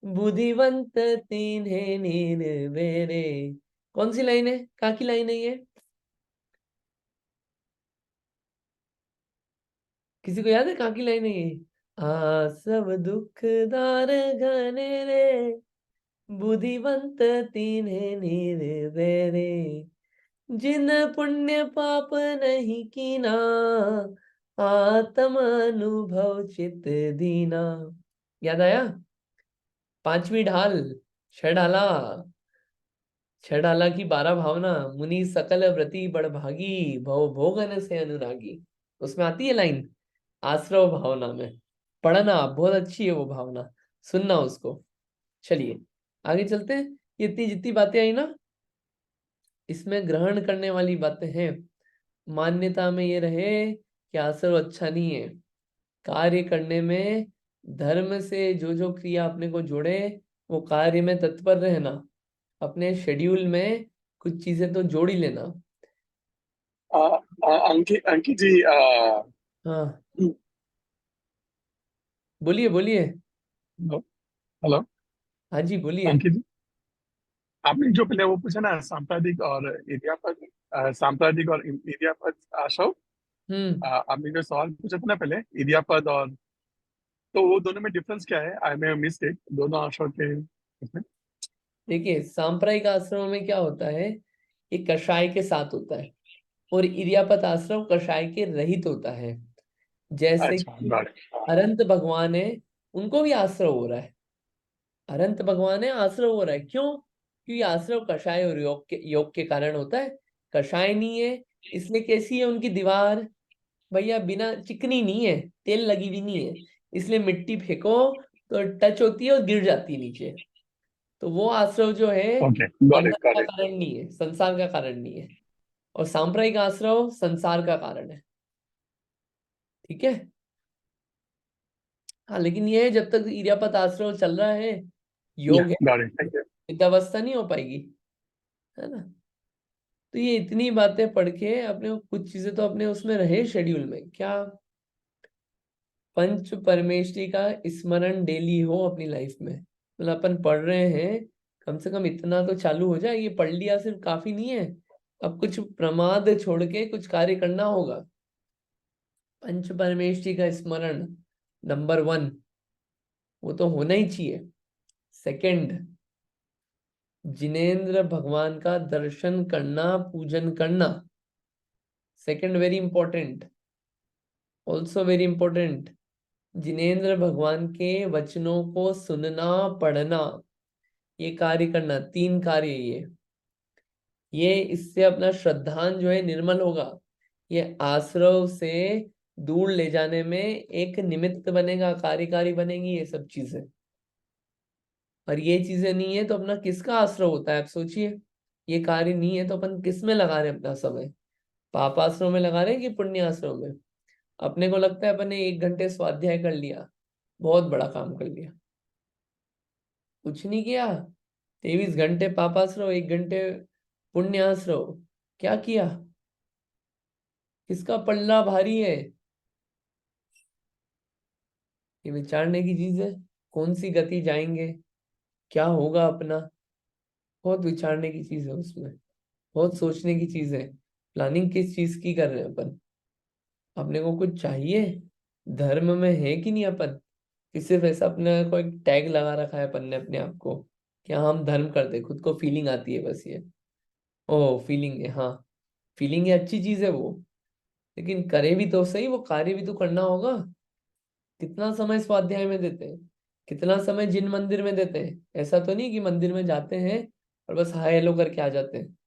बुद्धिवंत तीन्हे निर्वेरे। कौन सी लाइन है, कहाँ की लाइन है ये, किसी को याद है कहाँ की लाइन है ये। आश्रव दुखदार घने रे, बुद्धिवंत तीन्हे निर्वैरे, जिन पुण्य पाप नहीं कीना, आत्म अनुभव चित दीना। याद आया? पांचवी ढाल, छह ढाला, छह ढाला की 12 भावना, मुनि सकल व्रति बड़भागी, भव भोगन से अनुरागी। उसमें आती है लाइन आश्रव भावना में। पढ़ना, बहुत अच्छी है वो भावना, सुनना उसको। चलिए आगे चलते हैं। ये इतनी जितनी बातें आई ना, इसमें ग्रहण करने वाली बातें हैं। मान्यता में ये रहे कि आश्रव अच्छा नहीं है। कार्य करने में धर्म से जो जो क्रिया अपने को जोड़े, वो कार्य में तत्पर रहना। अपने शेड्यूल में कुछ चीजें तो जोड़ ही लेना।
अंकित जी,
हाँ बोलिए बोलिए।
हेलो। हेलो,
हाँ जी बोलिए।
अंकित जी, आपने जो पहले वो पूछा ना, सांप्रदायिक और इडियापद, सांप्रदायिक और इडियापद आशव, आपने जो सवाल पूछा था ना पहले, इडियापद और, तो वो दोनों में डिफरेंस क्या है? आई मे मिस इट, दोनों आशव के उसमें।
देखिए सांप्रदायिक आश्रम में क्या होता है, ये कषाय के साथ होता है, और इरियापत आश्रम कषाय के रहित होता है। जैसे
अच्छा,
कि
गॉट इट।
अनंत भगवान है, उनको भी आश्रव हो रहा है। अनंत भगवान है, आश्रव हो रहा है। क्यों? क्योंकि आश्रव कषाय और योग के कारण होता है। कषाय नहीं है, इसलिए कैसी है उनकी दीवार? भैया बिना चिकनी नहीं है, तेल लगी भी नहीं है, इसलिए मिट्टी फेंको तो टच होती है और गिर जाती है नीचे। तो वो आश्रव जो है
ओके, गॉट
बंधन
इट, गॉट
का
इट।
कारण नहीं है, संसार का कारण नहीं है। और सांप्रदायिक आश्रव संसार का कारण है। ठीक है। हाँ लेकिन ये है, जब तक इरियापत आश्रम चल रहा है,
या,
योग है,
गॉट इट, थैंक यू।
विद्यावस्था नहीं हो पाएगी, है ना। तो ये इतनी बातें पढ़ के अपने को कुछ चीजें तो अपने उसमें रहे शेड्यूल में। क्या? पंच परमेष्टि का स्मरण डेली हो अपनी लाइफ में। मतलब अपन पढ़ रहे हैं, कम से कम इतना तो चालू हो जाए। ये पढ़ लिया सिर्फ काफी नहीं है, अब कुछ प्रमाद छोड़ के कुछ कार्य करना होगा। पंच परमेष्टि का स्मरण नंबर 1, वो तो होना ही चाहिए। सेकंड, जिनेंद्र भगवान का दर्शन करना, पूजन करना। Second very important, also very important. Jinendra भगवान के वचनों को सुनना, पढ़ना, ये कार्य करना। 3 कार्य ये इससे अपना श्रद्धान जो है निर्मल होगा। ये आश्रव से दूर ले जाने में एक निमित्त बनेगा, कार्यकारी बनेगी ये सब चीजें। और ये चीजें नहीं है तो अपना किसका आश्रय होता है, आप सोचिए। ये कार्य नहीं है तो अपन किस में लगा रहे हैं अपना समय? पाप आश्रम में लगा रहे हैं कि पुण्य आश्रम में? अपने को लगता है अपन ने 1 घंटे स्वाध्याय कर लिया, बहुत बड़ा काम कर लिया। कुछ नहीं किया। 23 घंटे पापाश्रम, 1 घंटे पुण्य आश्रम, क्या किया? किसका पल्ला भारी है? ये विचारने की चीज है। कौन सी गति जाएंगे, क्या होगा अपना, बहुत विचारने की चीज है उसमें। बहुत सोचने की चीज है। प्लानिंग किस चीज की कर रहे हैं अपन? अपने को कुछ चाहिए धर्म में है कि नहीं अपन? कि सिर्फ ऐसा अपने को एक टैग लगा रखा है अपन ने अपने आप को, क्या हम धर्म करते, खुद को फीलिंग आती है बस ये। ओ फीलिंग है, हाँ फीलिंग है, अच्छी चीज है वो, लेकिन करे भी तो सही, वो कार्य भी तो करना होगा। कितना समय स्वाध्याय में देते हैं, कितना समय जिन मंदिर में देते हैं? ऐसा तो नहीं कि मंदिर में जाते हैं और बस हाय हेलो करके आ जाते हैं।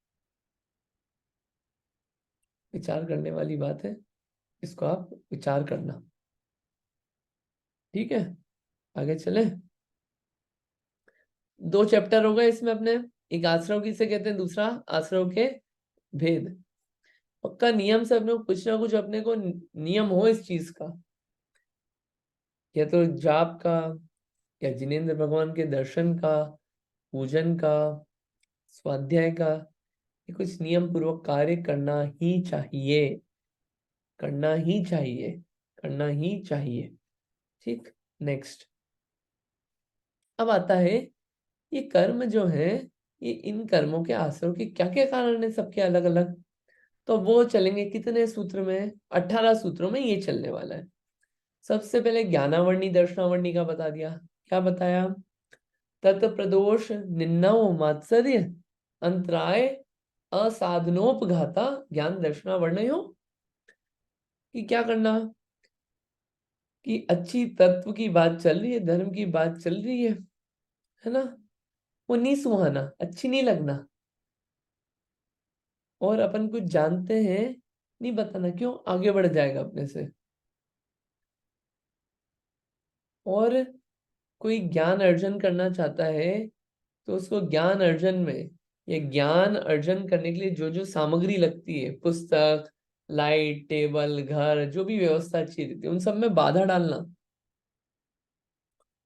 विचार करने वाली बात है, इसको आप विचार करना। ठीक है, आगे चले। 2 चैप्टर हो गए इसमें अपने। एक आश्रव किसे कहते हैं, दूसरा आश्रव के भेद। पक्का नियम से अपने को कुछ ना कुछ अपने को नियम हो इस चीज का, या तो जाप का, या जिनेंद्र भगवान के दर्शन का, पूजन का, स्वाध्याय का। ये कुछ नियम पूर्वक कार्य करना ही चाहिए, करना ही चाहिए, करना ही चाहिए। ठीक। नेक्स्ट, अब आता है ये कर्म जो है, ये इन कर्मों के आश्रम के क्या क्या कारण है सबके अलग अलग। तो वो चलेंगे कितने सूत्र में? 18 सूत्रों में ये चलने वाला है। सबसे पहले ज्ञानावर्णी दर्शनावर्णी का बता दिया। क्या बताया? तत् प्रदोष निन्नव मात्सर्य अंतराय असाधनोपघाता ज्ञान दर्शनावर्णयो। कि क्या करना? कि अच्छी तत्व की बात चल रही है, धर्म की बात चल रही है ना, वो नहीं सुहाना, अच्छी नहीं लगना, और अपन कुछ जानते हैं नहीं बताना, क्यों? आगे बढ़ जाएगा अपने से। और कोई ज्ञान अर्जन करना चाहता है तो उसको ज्ञान अर्जन में, या ज्ञान अर्जन करने के लिए जो जो सामग्री लगती है, पुस्तक, लाइट, टेबल, घर, जो भी व्यवस्था अच्छी रहती है, उन सब में बाधा डालना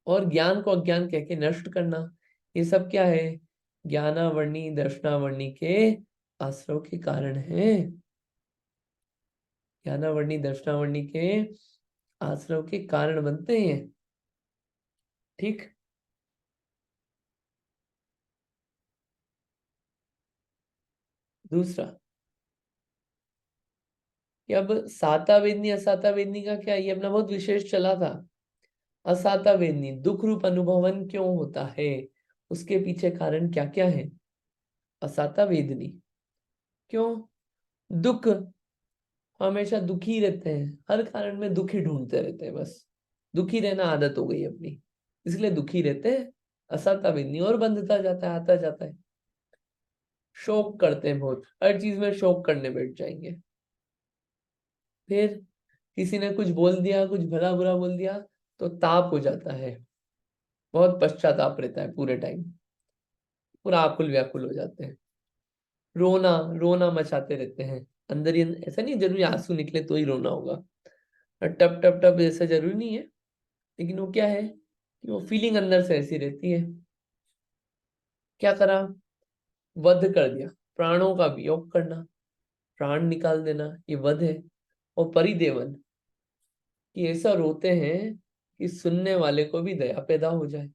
और ज्ञान को अज्ञान कह के नष्ट करना, ये सब क्या है? ज्ञानावर्णी दर्शनावर्णी के आश्रव के कारण है। ज्ञानावर्णी दर्शनावर्णी के आश्रव के कारण बनते हैं। ठीक। दूसरा कि अब साता वेदनी असाता वेदनी का क्या, ये अपना बहुत विशेष चला था। असाता वेदनी दुख रूप अनुभवन क्यों होता है, उसके पीछे कारण क्या क्या है? असाता वेदनी क्यों? दुख, हमेशा दुखी रहते हैं, हर कारण में दुखी ढूंढते रहते हैं, बस दुखी रहना आदत हो गई अपनी, इसलिए दुखी रहते हैं। असाता वेदनी और बंधता जाता है, आता जाता है। शोक करते हैं बहुत, हर चीज में शोक करने बैठ जाएंगे। फिर किसी ने कुछ बोल दिया, कुछ भला बुरा बोल दिया, तो ताप हो जाता है, बहुत पश्चाताप रहता है पूरे टाइम, पूरा आकुल व्याकुल हो जाते हैं। रोना, रोना मचाते रहते हैं अंदर ही। ऐसा नहीं जरूरी आंसू निकले तो ही रोना होगा, और टप टप टप ऐसा जरूरी नहीं है, लेकिन वो क्या है कि वो फीलिंग अंदर से ऐसी रहती है। क्या करा? वध कर दिया, प्राणों का वियोग करना, प्राण निकाल देना, ये वध है। और परिदेवन, कि ऐसा रोते हैं कि सुनने वाले को भी दया पैदा हो जाए।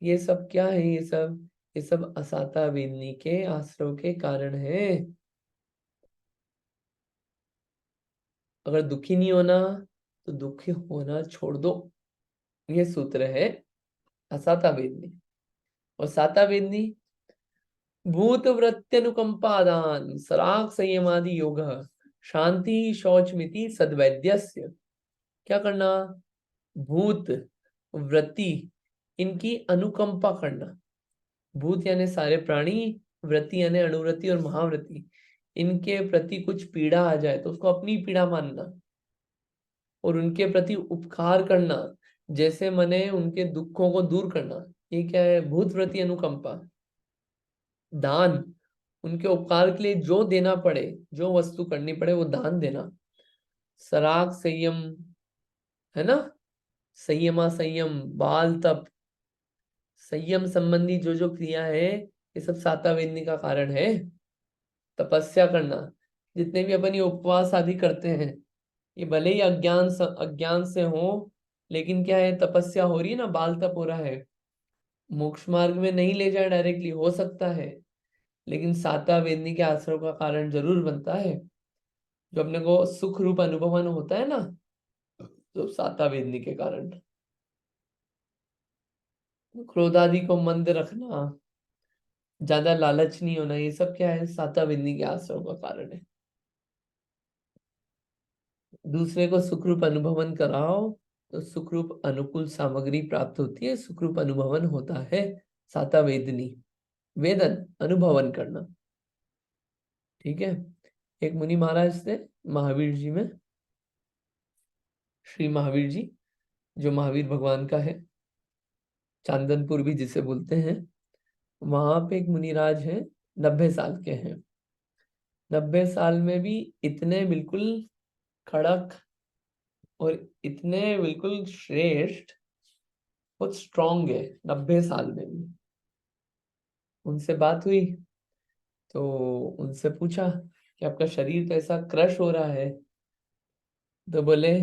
ये सब क्या है? ये सब असाता वेदनी के आश्रव के कारण है। अगर दुखी नहीं होना तो दुखी होना छोड़ दो, ये सूत्र है असाता वेदनी। और साता वेदनी भूत वृत्त्यनुकंपादान सराग संयमादि योग, शांति शौचमिति सद्वैद्यस्य। क्या करना? भूत वृत्ति, इनकी अनुकंपा करना। भूत यानी सारे प्राणी, वृत्ति यानी अनुवृत्ति और महावृत्ति, इनके प्रति कुछ पीड़ा आ जाए तो उसको अपनी पीड़ा मानना और उनके प्रति उपकार करना, जैसे मने उनके दुखों को दूर करना। ये क्या है? भूत वृत्ति अनुकंपा। दान, उनके उपकार के लिए जो देना पड़े, जो वस्तु करनी पड़े वो दान देना। सराग संयम, है ना, संयमा संयम, बाल तप, संयम संबंधी जो जो क्रिया है, ये सब साता वेदनी का कारण है। तपस्या करना, जितने भी अपन ये उपवास आदि करते हैं, ये भले ही अज्ञान से हो, लेकिन क्या है, तपस्या हो रही है ना, बाल तप हो रहा है। मोक्ष मार्ग में नहीं ले जाए डायरेक्टली, हो सकता है, लेकिन साता वेदनी के आश्रय का कारण जरूर बनता है। जो अपने को सुख रूप अनुभवन होता है ना, तो साता वेदनी के कारण। क्रोधादि को मंद रखना, ज्यादा लालच नहीं होना, ये सब क्या है? साता वेदनी के आश्रय का कारण है। दूसरे को सुखरूप अनुभवन कराओ तो सुखरूप अनुकूल सामग्री प्राप्त होती है, सुखरूप अनुभवन होता है। साता वेदनी, वेदन अनुभवन करना। ठीक है। एक मुनि महाराज थे महावीर जी में, श्री महावीर जी, जो महावीर भगवान का है, चांदनपुर भी जिसे बोलते हैं। वहां पे एक मुनिराज है, 90 साल के हैं। 90 साल में भी इतने बिल्कुल कड़क और इतने बिल्कुल श्रेष्ठ, बहुत स्ट्रांग है 90 साल में भी। उनसे बात हुई तो उनसे पूछा कि आपका शरीर तो ऐसा क्रश हो रहा है, तो बोले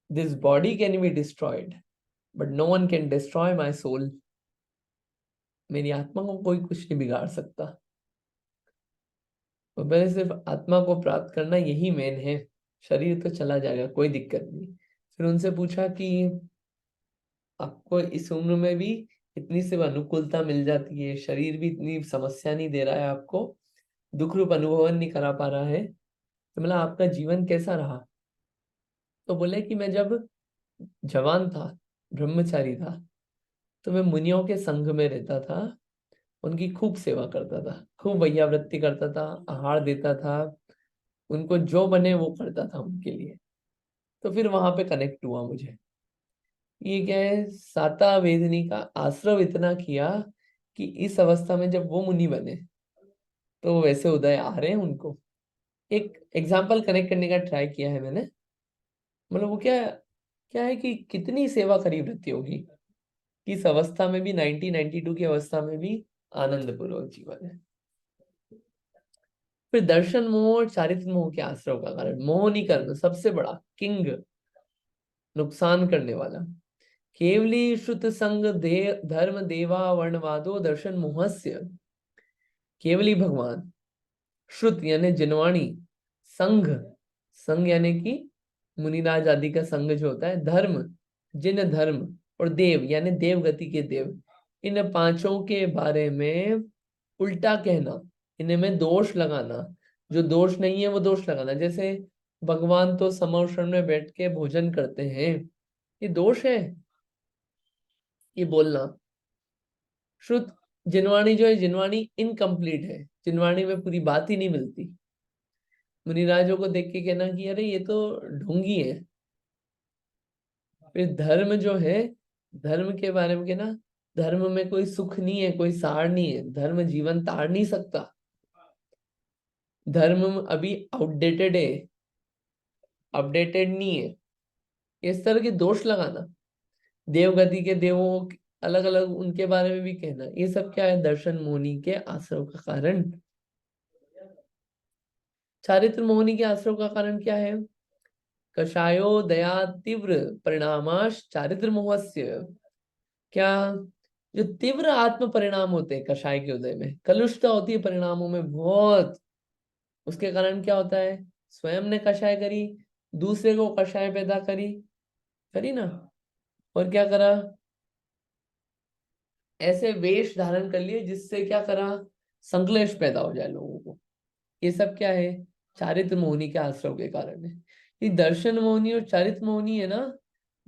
this body can be destroyed but no one can destroy my soul. मेरी आत्मा को कोई कुछ नहीं बिगाड़ सकता। तो पहले सिर्फ आत्मा को प्राप्त करना यही मेन है, शरीर तो चला जाएगा, कोई दिक्कत नहीं। फिर उनसे पूछा कि आपको इस उम्र में भी इतनी सिर्फ अनुकूलता मिल जाती है, शरीर भी इतनी समस्या नहीं दे रहा है आपको, दुख रूप अनुभव नहीं करा पा रहा है, तो मतलब आपका जीवन कैसा रहा? तो बोले कि मैं जब जवान था, ब्रह्मचारी था, तो मैं मुनियों के संग में रहता था, उनकी खूब सेवा करता था, खूब वैयावृत्ति करता था, आहार देता था, उनको जो बने वो करता था उनके लिए। तो फिर वहां पे कनेक्ट हुआ मुझे, ये क्या है, साता वेदनी का आश्रव इतना किया कि इस अवस्था में जब वो मुनि बने तो वैसे उदय आ रहे हैं उनको। एक एग्जाम्पल कनेक्ट करने का ट्राई किया है मैंने। मतलब वो क्या क्या है कि कितनी सेवा करी वृत्ति होगी कि इस अवस्था में भी, 1992 की अवस्था में भी आनंद पूर्वक जीवन है। फिर दर्शन मोह और चारित्र मोह के आश्रव का कारण, मोह नहीं करना सबसे बड़ा किंग, नुकसान करने वाला। केवली श्रुत संग धर्म देवा वर्णवादो दर्शन मोहस्य। केवली भगवान, श्रुत यानी जिनवाणी, संघ, संघ यानी कि मुनिराज आदि का संघ जो होता है, धर्म, जिन धर्म, और देव यानी देव गति के देव, इन पांचों के बारे में उल्टा कहना, इनमें दोष लगाना, जो दोष नहीं है वो दोष लगाना। जैसे भगवान तो समोषण में बैठ के भोजन करते हैं, ये दोष है ये बोलना। श्रुत जिनवाणी जो है, जिनवाणी इनकम्प्लीट है, जिनवाणी में पूरी बात ही नहीं मिलती। मुनिराजों को देख के कहना कि अरे ये तो ढोंगी है। फिर धर्म जो है, धर्म के बारे में कहना, धर्म में कोई सुख नहीं है, कोई सार नहीं है, धर्म जीवन तार नहीं सकता, धर्म अभी आउटडेटेड है, अपडेटेड नहीं है, इस तरह के दोष लगाना। देवगति के देवों अलग अलग उनके बारे में भी कहना, ये सब क्या है, दर्शन मोहनी के आश्रव का कारण। चारित्र मोहनी के आश्रव का कारण क्या है, कषायो दया तीव्र परिणामाश चारित्र मोहस्य। क्या, जो तीव्र आत्म परिणाम होते हैं कषाय के उदय में, कलुषता होती है परिणामों में बहुत, उसके कारण क्या होता है, स्वयं ने कषाय करी, दूसरे को कषाय पैदा करी, करी ना, और क्या करा, ऐसे वेश धारण कर लिए जिससे क्या करा, संक्लेश पैदा हो जाए लोगों को। ये सब क्या है, चारित्र मोहनी के आश्रव के कारण है। ये दर्शन मोहनी और चारित्र मोहनी है ना,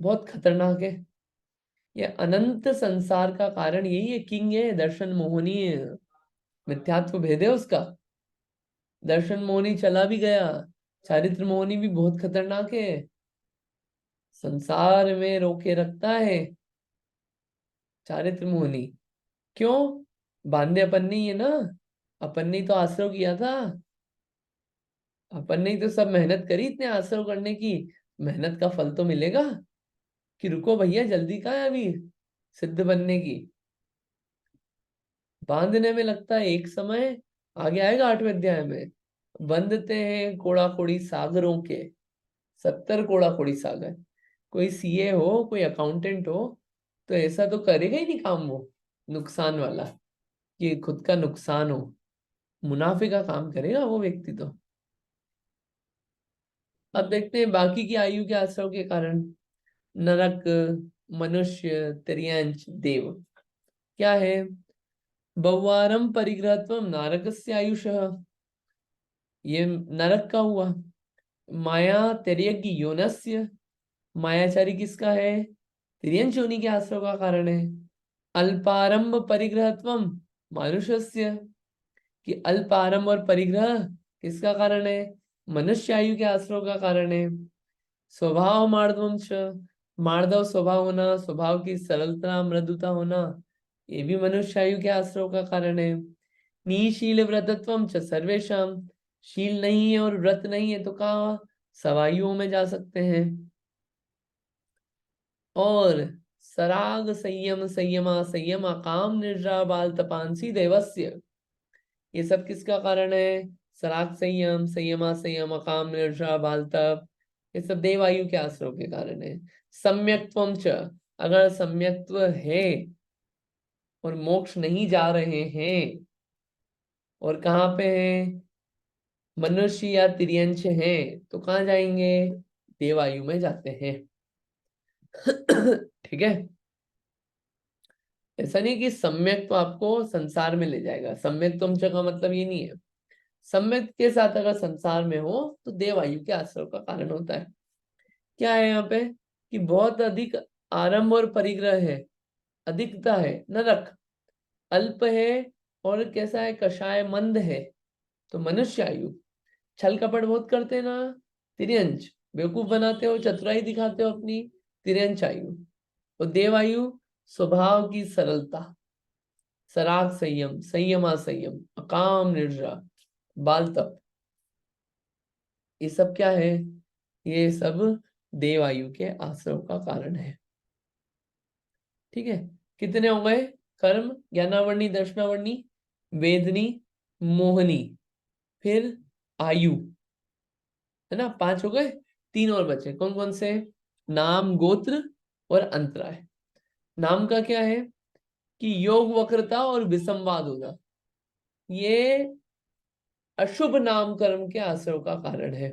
बहुत खतरनाक है। ये अनंत संसार का कारण यही है, किंग है, दर्शन मोहनी है, मिथ्यात्व भेद है उसका। दर्शन मोहनी चला भी गया, चारित्र मोहनी भी बहुत खतरनाक है, संसार में रोके रखता है। चारित्र मोहनी क्यों, बांधे अपन नहीं है ना, अपन ने तो आश्रव किया था, अपन ने तो सब मेहनत करी इतने आश्रव करने की, मेहनत का फल तो मिलेगा। कि रुको भैया, जल्दी कहाँ है अभी सिद्ध बनने की, बांधने में लगता है एक समय, आगे आएगा 8वें अध्याय में। बंधते हैं कोड़ा कोड़ी सागरों के, 70 कोड़ा कोड़ी सागर। कोई सीए हो, कोई अकाउंटेंट हो, तो ऐसा तो करेगा ही नहीं काम वो नुकसान वाला, कि खुद का नुकसान हो, मुनाफे का काम करेगा वो व्यक्ति तो। अब देखते हैं बाकी की आयु के आश्रव के कारण, नरक, मनुष्य, तिर्यंच, देव। क्या है, बहुवारम परिग्रहत्वम नारकस्य आयुषः, ये नरक का हुआ। माया तिर्यज्ञ योनस्य, मायाचारी किसका है, तिर्यंच योनि के आश्रव का कारण है। अल्पारंभ परिग्रहत्वम मानुषस्य, कि अल्पारंभ और परिग्रह किसका कारण है, मनुष्य आयु के आश्रव का कारण है। स्वभाव मार्दवंश, मार्दव स्वभाव होना, स्वभाव की सरलता मृदुता होना, ये भी मनुष्य आयु के आश्रव का कारण है। निशील व्रतत्वम च सर्वेशम, शील नहीं है और व्रत नहीं है तो कहाँ, सवायुओं में जा सकते हैं। और सराग संयम संयमा संयमा काम निद्रा बाल तपांसी देवस्य, ये सब किसका कारण है, सराग संयम संयमा संयम काम निद्रा बाल तप, ये सब देवायु के आश्रव के कारण है। सम्यक्त्वम च, अगर सम्यक्त्व है और मोक्ष नहीं जा रहे हैं, और कहाँ पे है, मनुष्य या तिर्यंच है, तो कहाँ जाएंगे, देवायु में जाते हैं। ठीक है, ऐसा नहीं कि सम्यक तो आपको संसार में ले जाएगा, सम्यक तुम का मतलब ये नहीं है। सम्यक के साथ अगर संसार में हो तो देवायु के आश्रव का कारण होता है। क्या है यहाँ पे कि बहुत अधिक आरंभ और परिग्रह है, अधिकता है, नरक, अल्प है और कैसा है, कषाय मंद है। तो मनुष्य आयु, छल कपट बहुत करते हैं ना, तिर्यंच, बेवकूफ बनाते हो, चतुराई दिखाते हो अपनी, तिर्यंच आयु। और देव आयु, स्वभाव की सरलता, सराग संयम, संयम असंयम, अकाम निर्जरा, बाल तप, ये सब क्या है, ये सब देव आयु के आश्रम का कारण है। ठीक है, कितने हो गए, कर्म, ज्ञानावर्णी, दर्शनावर्णी, वेदनी, मोहनी, फिर आयु, है ना, 5 हो गए। 3 और बचे, कौन कौन से, नाम, गोत्र और अंतराय। नाम का क्या है कि योग वक्रता और विसंवाद होना, ये अशुभ नाम कर्म के आश्रय का कारण है।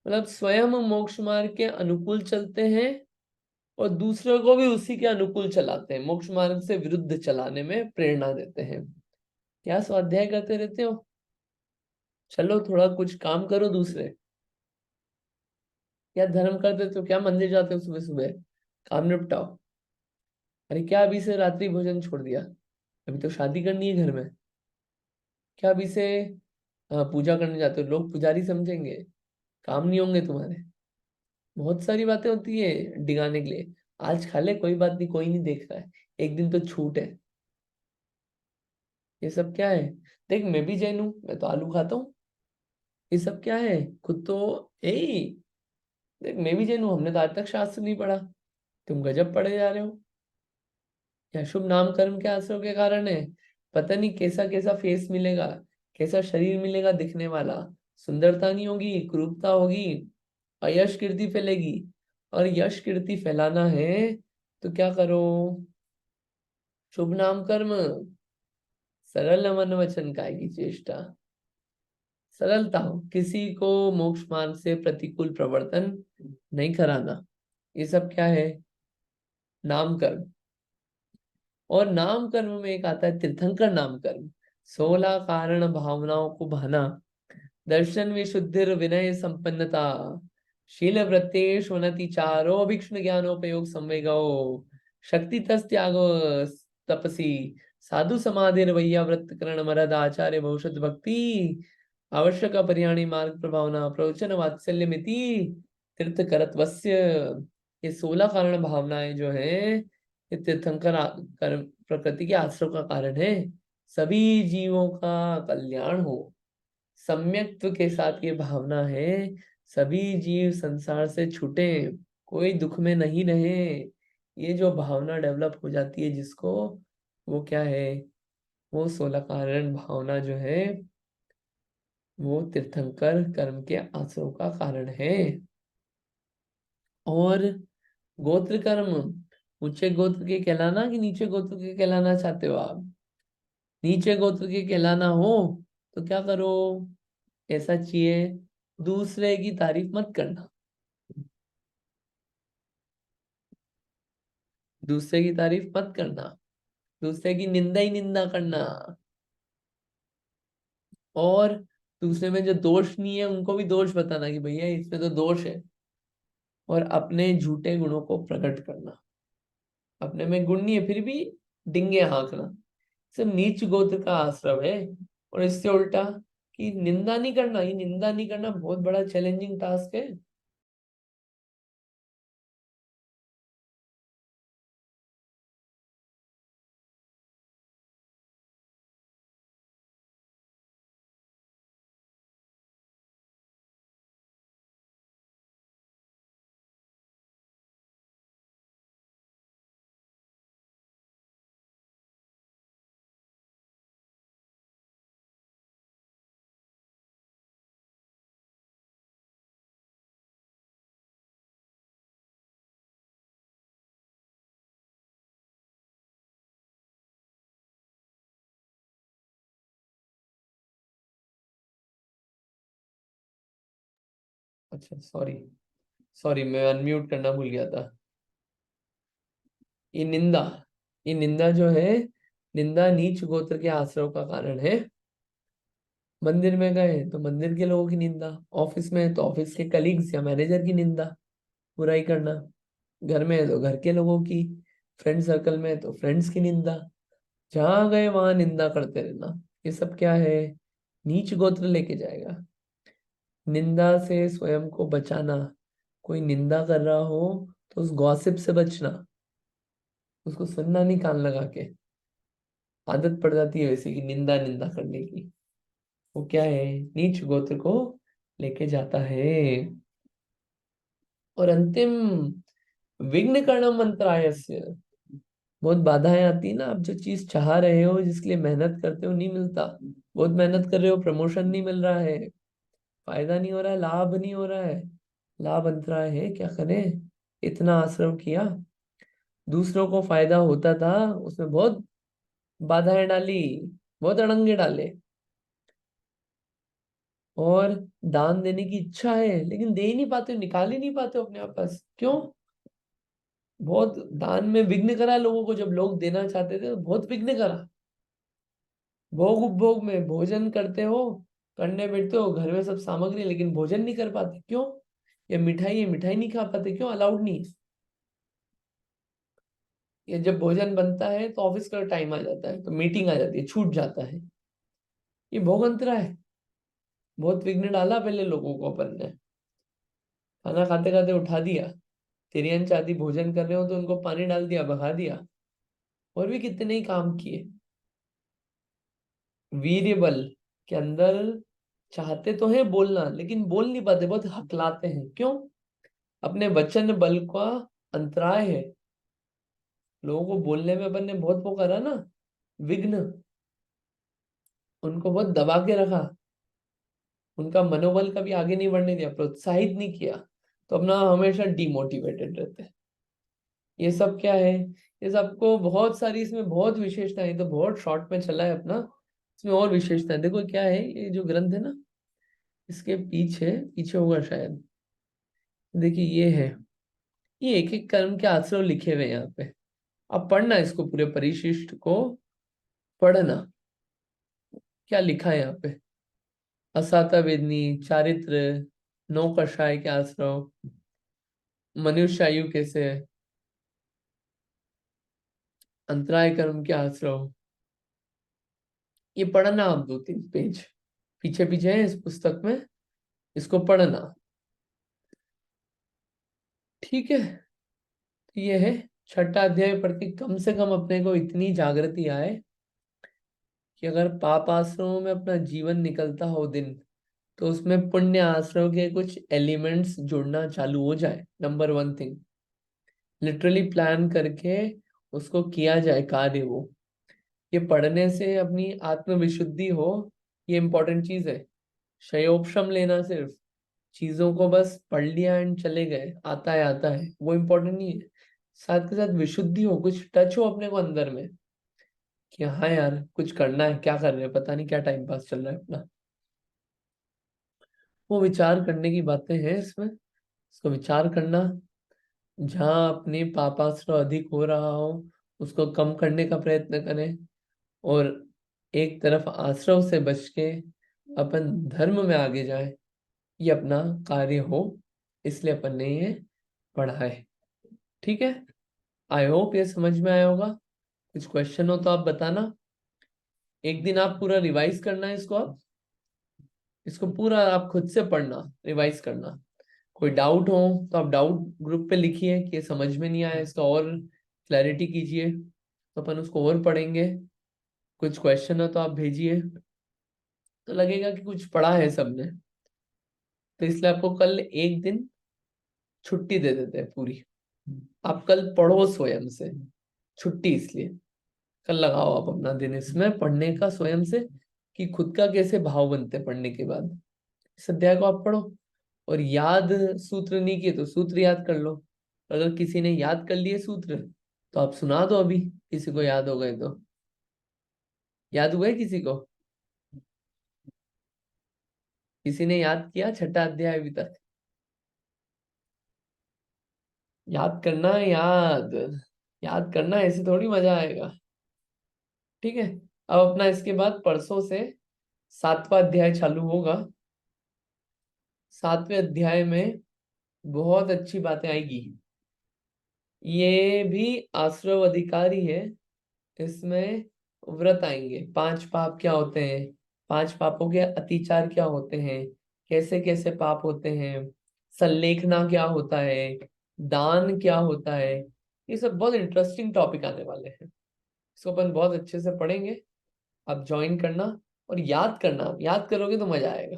मतलब स्वयं मोक्ष मार्ग के अनुकूल चलते हैं और दूसरों को भी उसी के अनुकूल चलाते हैं, मोक्ष मार्ग से विरुद्ध चलाने में प्रेरणा देते हैं। क्या स्वाध्याय करते रहते हो, चलो थोड़ा कुछ काम करो दूसरे। क्या धर्म करते तो क्या मंदिर जाते हो सुबह सुबह, काम निपटाओ। अरे क्या अभी से रात्रि भोजन छोड़ दिया, अभी तो शादी करनी है घर में। क्या अभी से पूजा करने जाते हो, लोग पुजारी समझेंगे, काम नहीं होंगे तुम्हारे। बहुत सारी बातें होती है डिगाने के लिए। आज खा ले, कोई बात नहीं, कोई नहीं देख रहा है, एक दिन तो छूट है। ये सब क्या है, देख मैं भी जैन हूं, मैं तो आलू खाता हूँ। ये सब क्या है, खुद तो, ए देख मैं भी जैन हूं, हमने तो आज तक शास्त्र नहीं पढ़ा, तुम गजब पढ़े जा रहे हो। या शुभ नाम कर्म के आश्रय के कारण है, पता नहीं कैसा कैसा फेस मिलेगा, कैसा शरीर मिलेगा दिखने वाला, सुंदरता नहीं होगी, क्रूरता होगी, अयश कीर्ति फैलेगी। और यश कीर्ति फैलाना है तो क्या करो, शुभ नाम कर्म, सरल मन वचन काय की चेष्टा, सरलता हो, किसी को मोक्ष मार्ग से प्रतिकूल प्रवर्तन नहीं कराना। ये सब क्या है, नाम कर्म। और नाम कर्म में एक आता है तीर्थंकर नाम कर्म, 16 कारण भावनाओं को बहाना, दर्शन विशुद्धिर विनय संपन्नता, शील वृत्तेश उन्नति चारो, अभीक्ष्ण ज्ञानोपयोग संवेगो, शक्ति तस् त्यागो तपसी, साधु समाधिर वैया व्रत करण मरद आचार्य भविष्यत भक्ति, आवश्यक अपरिहाणी मार्ग प्रभावना प्रवचन वात्सल्य मिति, तीर्थ करतवस्य। ये 16 कारण भावनाएं जो है, ये तीर्थंकर कर्म प्रकृति के आश्रय का कारण है। सभी जीवों का कल्याण हो, सम्यक्त्व के साथ ये भावना है, सभी जीव संसार से छूटे, कोई दुख में नहीं रहे। ये जो भावना डेवलप हो जाती है जिसको, वो क्या है, वो 16 कारण भावना जो है, वो तीर्थंकर कर्म के आश्रय का कारण है। और गोत्र कर्म, ऊंचे गोत्र के कहलाना कि नीचे गोत्र के कहलाना चाहते हो आप, नीचे गोत्र के कहलाना हो तो क्या करो, ऐसा चाहिए, दूसरे की तारीफ मत करना, दूसरे की तारीफ मत करना, दूसरे की निंदा ही निंदा करना। और दूसरे में जो दोष नहीं है उनको भी दोष बताना कि भैया इसमें तो दोष है। और अपने झूठे गुणों को प्रकट करना, अपने में गुण नहीं है फिर भी डिंगे हाँकना, सब नीच गोत्र का आश्रम है। और इससे उल्टा कि निंदा नहीं करना, ये निंदा नहीं करना बहुत बड़ा चैलेंजिंग टास्क है। अच्छा सॉरी, सॉरी मैं अनम्यूट करना भूल गया था। ये निंदा, ये निंदा जो है, निंदा नीच गोत्र के आश्रय का कारण है। मंदिर में गए तो मंदिर के लोगों की निंदा, ऑफिस में तो ऑफिस के कलीग्स या मैनेजर की निंदा, बुराई करना, घर में है तो घर के लोगों की, फ्रेंड सर्कल में है तो फ्रेंड्स की निंदा, जहां गए वहां निंदा करते रहना। ये सब क्या है? नीच गोत्र लेके जाएगा। निंदा से स्वयं को बचाना, कोई निंदा कर रहा हो तो उस गॉसिप से बचना, उसको सुनना नहीं कान लगा के। आदत पड़ जाती है वैसे कि निंदा निंदा करने की। वो क्या है? नीच गोत्र को लेके जाता है। और अंतिम, विघ्न कर्णम मंत्रायस्य। बहुत बाधाएं आती है ना, आप जो चीज चाह रहे हो, जिसके लिए मेहनत करते हो, नहीं मिलता। बहुत मेहनत कर रहे हो, प्रमोशन नहीं मिल रहा है, फायदा नहीं हो रहा है, लाभ नहीं हो रहा है, लाभ अंतराय है, क्या करें? इतना आश्रम किया, दूसरों को फायदा होता था, उसमें बहुत बाधाएं डाली, बहुत अड़ंगे डाले। और दान देने की इच्छा है लेकिन दे ही नहीं पाते हो, निकाल ही नहीं पाते हो अपने आप पास। क्यों? बहुत दान में विघ्न करा लोगों को, जब लोग देना चाहते थे तो बहुत विघ्न करा। भोग उपभोग में भोजन करते हो, करने बैठते हो, घर में सब सामग्री, लेकिन भोजन नहीं कर पाते। क्यों? ये मिठाई नहीं खा पाते। क्यों? अलाउड नहीं है। ये जब भोजन बनता है तो ऑफिस का टाइम आ जाता है, तो मीटिंग आ जाती है, छूट जाता है। ये भोग अंतरा है। बहुत विघ्न डाला पहले लोगों को अपन ने। खाना खाते खाते उठा दिया, तिरियन चादी भोजन कर रहे हो तो उनको पानी डाल दिया, भगा दिया। और भी कितने ही काम किए। वीर्य बल के अंदर चाहते तो है बोलना, लेकिन बोल नहीं पाते, बहुत हकलाते हैं। क्यों? अपने वचन बल का अंतराय है। लोगों को बोलने में अपन ने बहुत वो करा ना, विघ्न, उनको बहुत दबा के रखा, उनका मनोबल कभी आगे नहीं बढ़ने दिया, प्रोत्साहित नहीं किया, तो अपना हमेशा डिमोटिवेटेड रहते हैं। ये सब क्या है? ये सबको बहुत सारी, इसमें बहुत विशेषताएं, ये तो बहुत शॉर्ट में चला है अपना। इसमें और विशेषताएं देखो क्या है। ये जो ग्रंथ है ना, इसके पीछे पीछे होगा शायद, देखिए ये है। ये एक एक कर्म के आश्रय लिखे हुए हैं यहाँ पे। अब पढ़ना इसको, पूरे परिशिष्ट को पढ़ना, क्या लिखा है यहाँ पे। असाता वेदनी, चारित्र, नौ कषाय के आश्रय, मनुष्य आयु कैसे है, अंतराय कर्म के आश्रय। ये पढ़ना आप 2-3 पेज पीछे पीछे है इस पुस्तक में, इसको पढ़ना। ठीक है? तो ये है छठा अध्याय पढ़ के कम से कम अपने को इतनी जागृति आए कि अगर पाप आश्रमों में अपना जीवन निकलता हो दिन, तो उसमें पुण्य आश्रम के कुछ एलिमेंट्स जुड़ना चालू हो जाए। नंबर 1 थिंग, लिटरली प्लान करके उसको किया जाए कार्य वो। ये पढ़ने से अपनी आत्म विशुद्धि हो, ये इंपॉर्टेंट चीज है। शयोपशम लेना, सिर्फ चीजों को बस पढ़ लिया एंड चले गए, आता है, वो इम्पोर्टेंट नहीं है। साथ के साथ विशुद्धि हो, कुछ टच हो अपने को अंदर में, कि हाँ यार कुछ करना है, क्या कर रहे हैं पता नहीं, क्या टाइम पास चल रहा है अपना। वो विचार करने की बातें हैं इसमें, इसको विचार करना। जहाँ अपने पापास्त्र अधिक हो रहा हो, उसको कम करने का प्रयत्न करें। और एक तरफ आश्रव से बच के अपन धर्म में आगे जाए, ये अपना कार्य हो। इसलिए अपन ने ये पढ़ा है। ठीक है? आई होप ये समझ में आया होगा। कुछ क्वेश्चन हो तो आप बताना। एक दिन आप पूरा रिवाइज करना है इसको। आप इसको पूरा आप खुद से पढ़ना, रिवाइज करना। कोई डाउट हो तो आप डाउट ग्रुप पे लिखिए कि ये समझ में नहीं आया, इसका और क्लैरिटी कीजिए, तो अपन उसको और पढ़ेंगे। कुछ क्वेश्चन हो तो आप भेजिए, तो लगेगा कि कुछ पढ़ा है सबने। तो इसलिए आपको कल एक दिन छुट्टी दे देते हैं पूरी। आप कल पढ़ो स्वयं से, छुट्टी इसलिए। कल लगाओ आप अपना दिन इसमें पढ़ने का स्वयं से, कि खुद का कैसे भाव बनते हैं पढ़ने के बाद। इस अध्याय को आप पढ़ो। और याद सूत्र नहीं किए तो सूत्र याद कर लो। अगर किसी ने याद कर लिए सूत्र, तो आप सुना दो अभी, किसी को याद हो गए तो। याद हुआ है किसी को? किसी ने याद किया छठा अध्याय अभी तक? याद करना है, याद याद करना है, ऐसे थोड़ी मजा आएगा। ठीक है? अब अपना इसके बाद परसों से 7वां अध्याय चालू होगा। 7वें अध्याय में बहुत अच्छी बातें आएगी। ये भी आश्रव अधिकारी है, इसमें व्रत आएंगे। 5 पाप क्या होते हैं, 5 पापों के अतिचार क्या होते हैं, कैसे कैसे पाप होते हैं, संलेखना क्या होता है, दान क्या होता है। ये सब बहुत इंटरेस्टिंग टॉपिक आने वाले हैं, इसको अपन बहुत अच्छे से पढ़ेंगे। आप ज्वाइन करना और याद करना, आप याद करोगे तो मजा आएगा।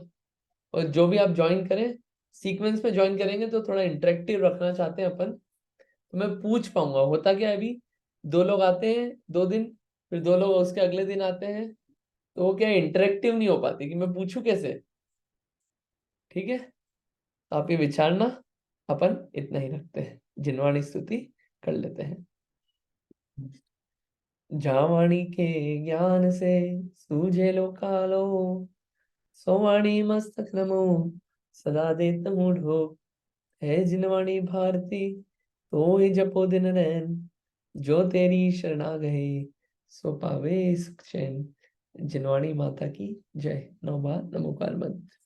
और जो भी आप ज्वाइन करें, सीक्वेंस में ज्वाइन करेंगे तो थोड़ा इंटरेक्टिव रखना चाहते हैं अपन, तो मैं पूछ पाऊंगा। होता क्या है, अभी 2 लोग आते हैं 2 दिन, फिर 2 लोग उसके अगले दिन आते हैं, तो वो क्या इंटरेक्टिव नहीं हो पाती कि मैं पूछूं कैसे। ठीक है, तो आप ये विचारना। अपन इतना ही रखते हैं, जिनवाणी स्तुति कर लेते हैं। जावाणी के ज्ञान से सूझे लो कालो, सोवाणी मस्तक नमो सदा देत मूढ़ो, है जिनवाणी भारती तो ही जपो दिन रैन, जो तेरी शरणा गए सो पावे सुख चैन। जिनवाणी माता की जय। 9 बार नमोकार मंत्र।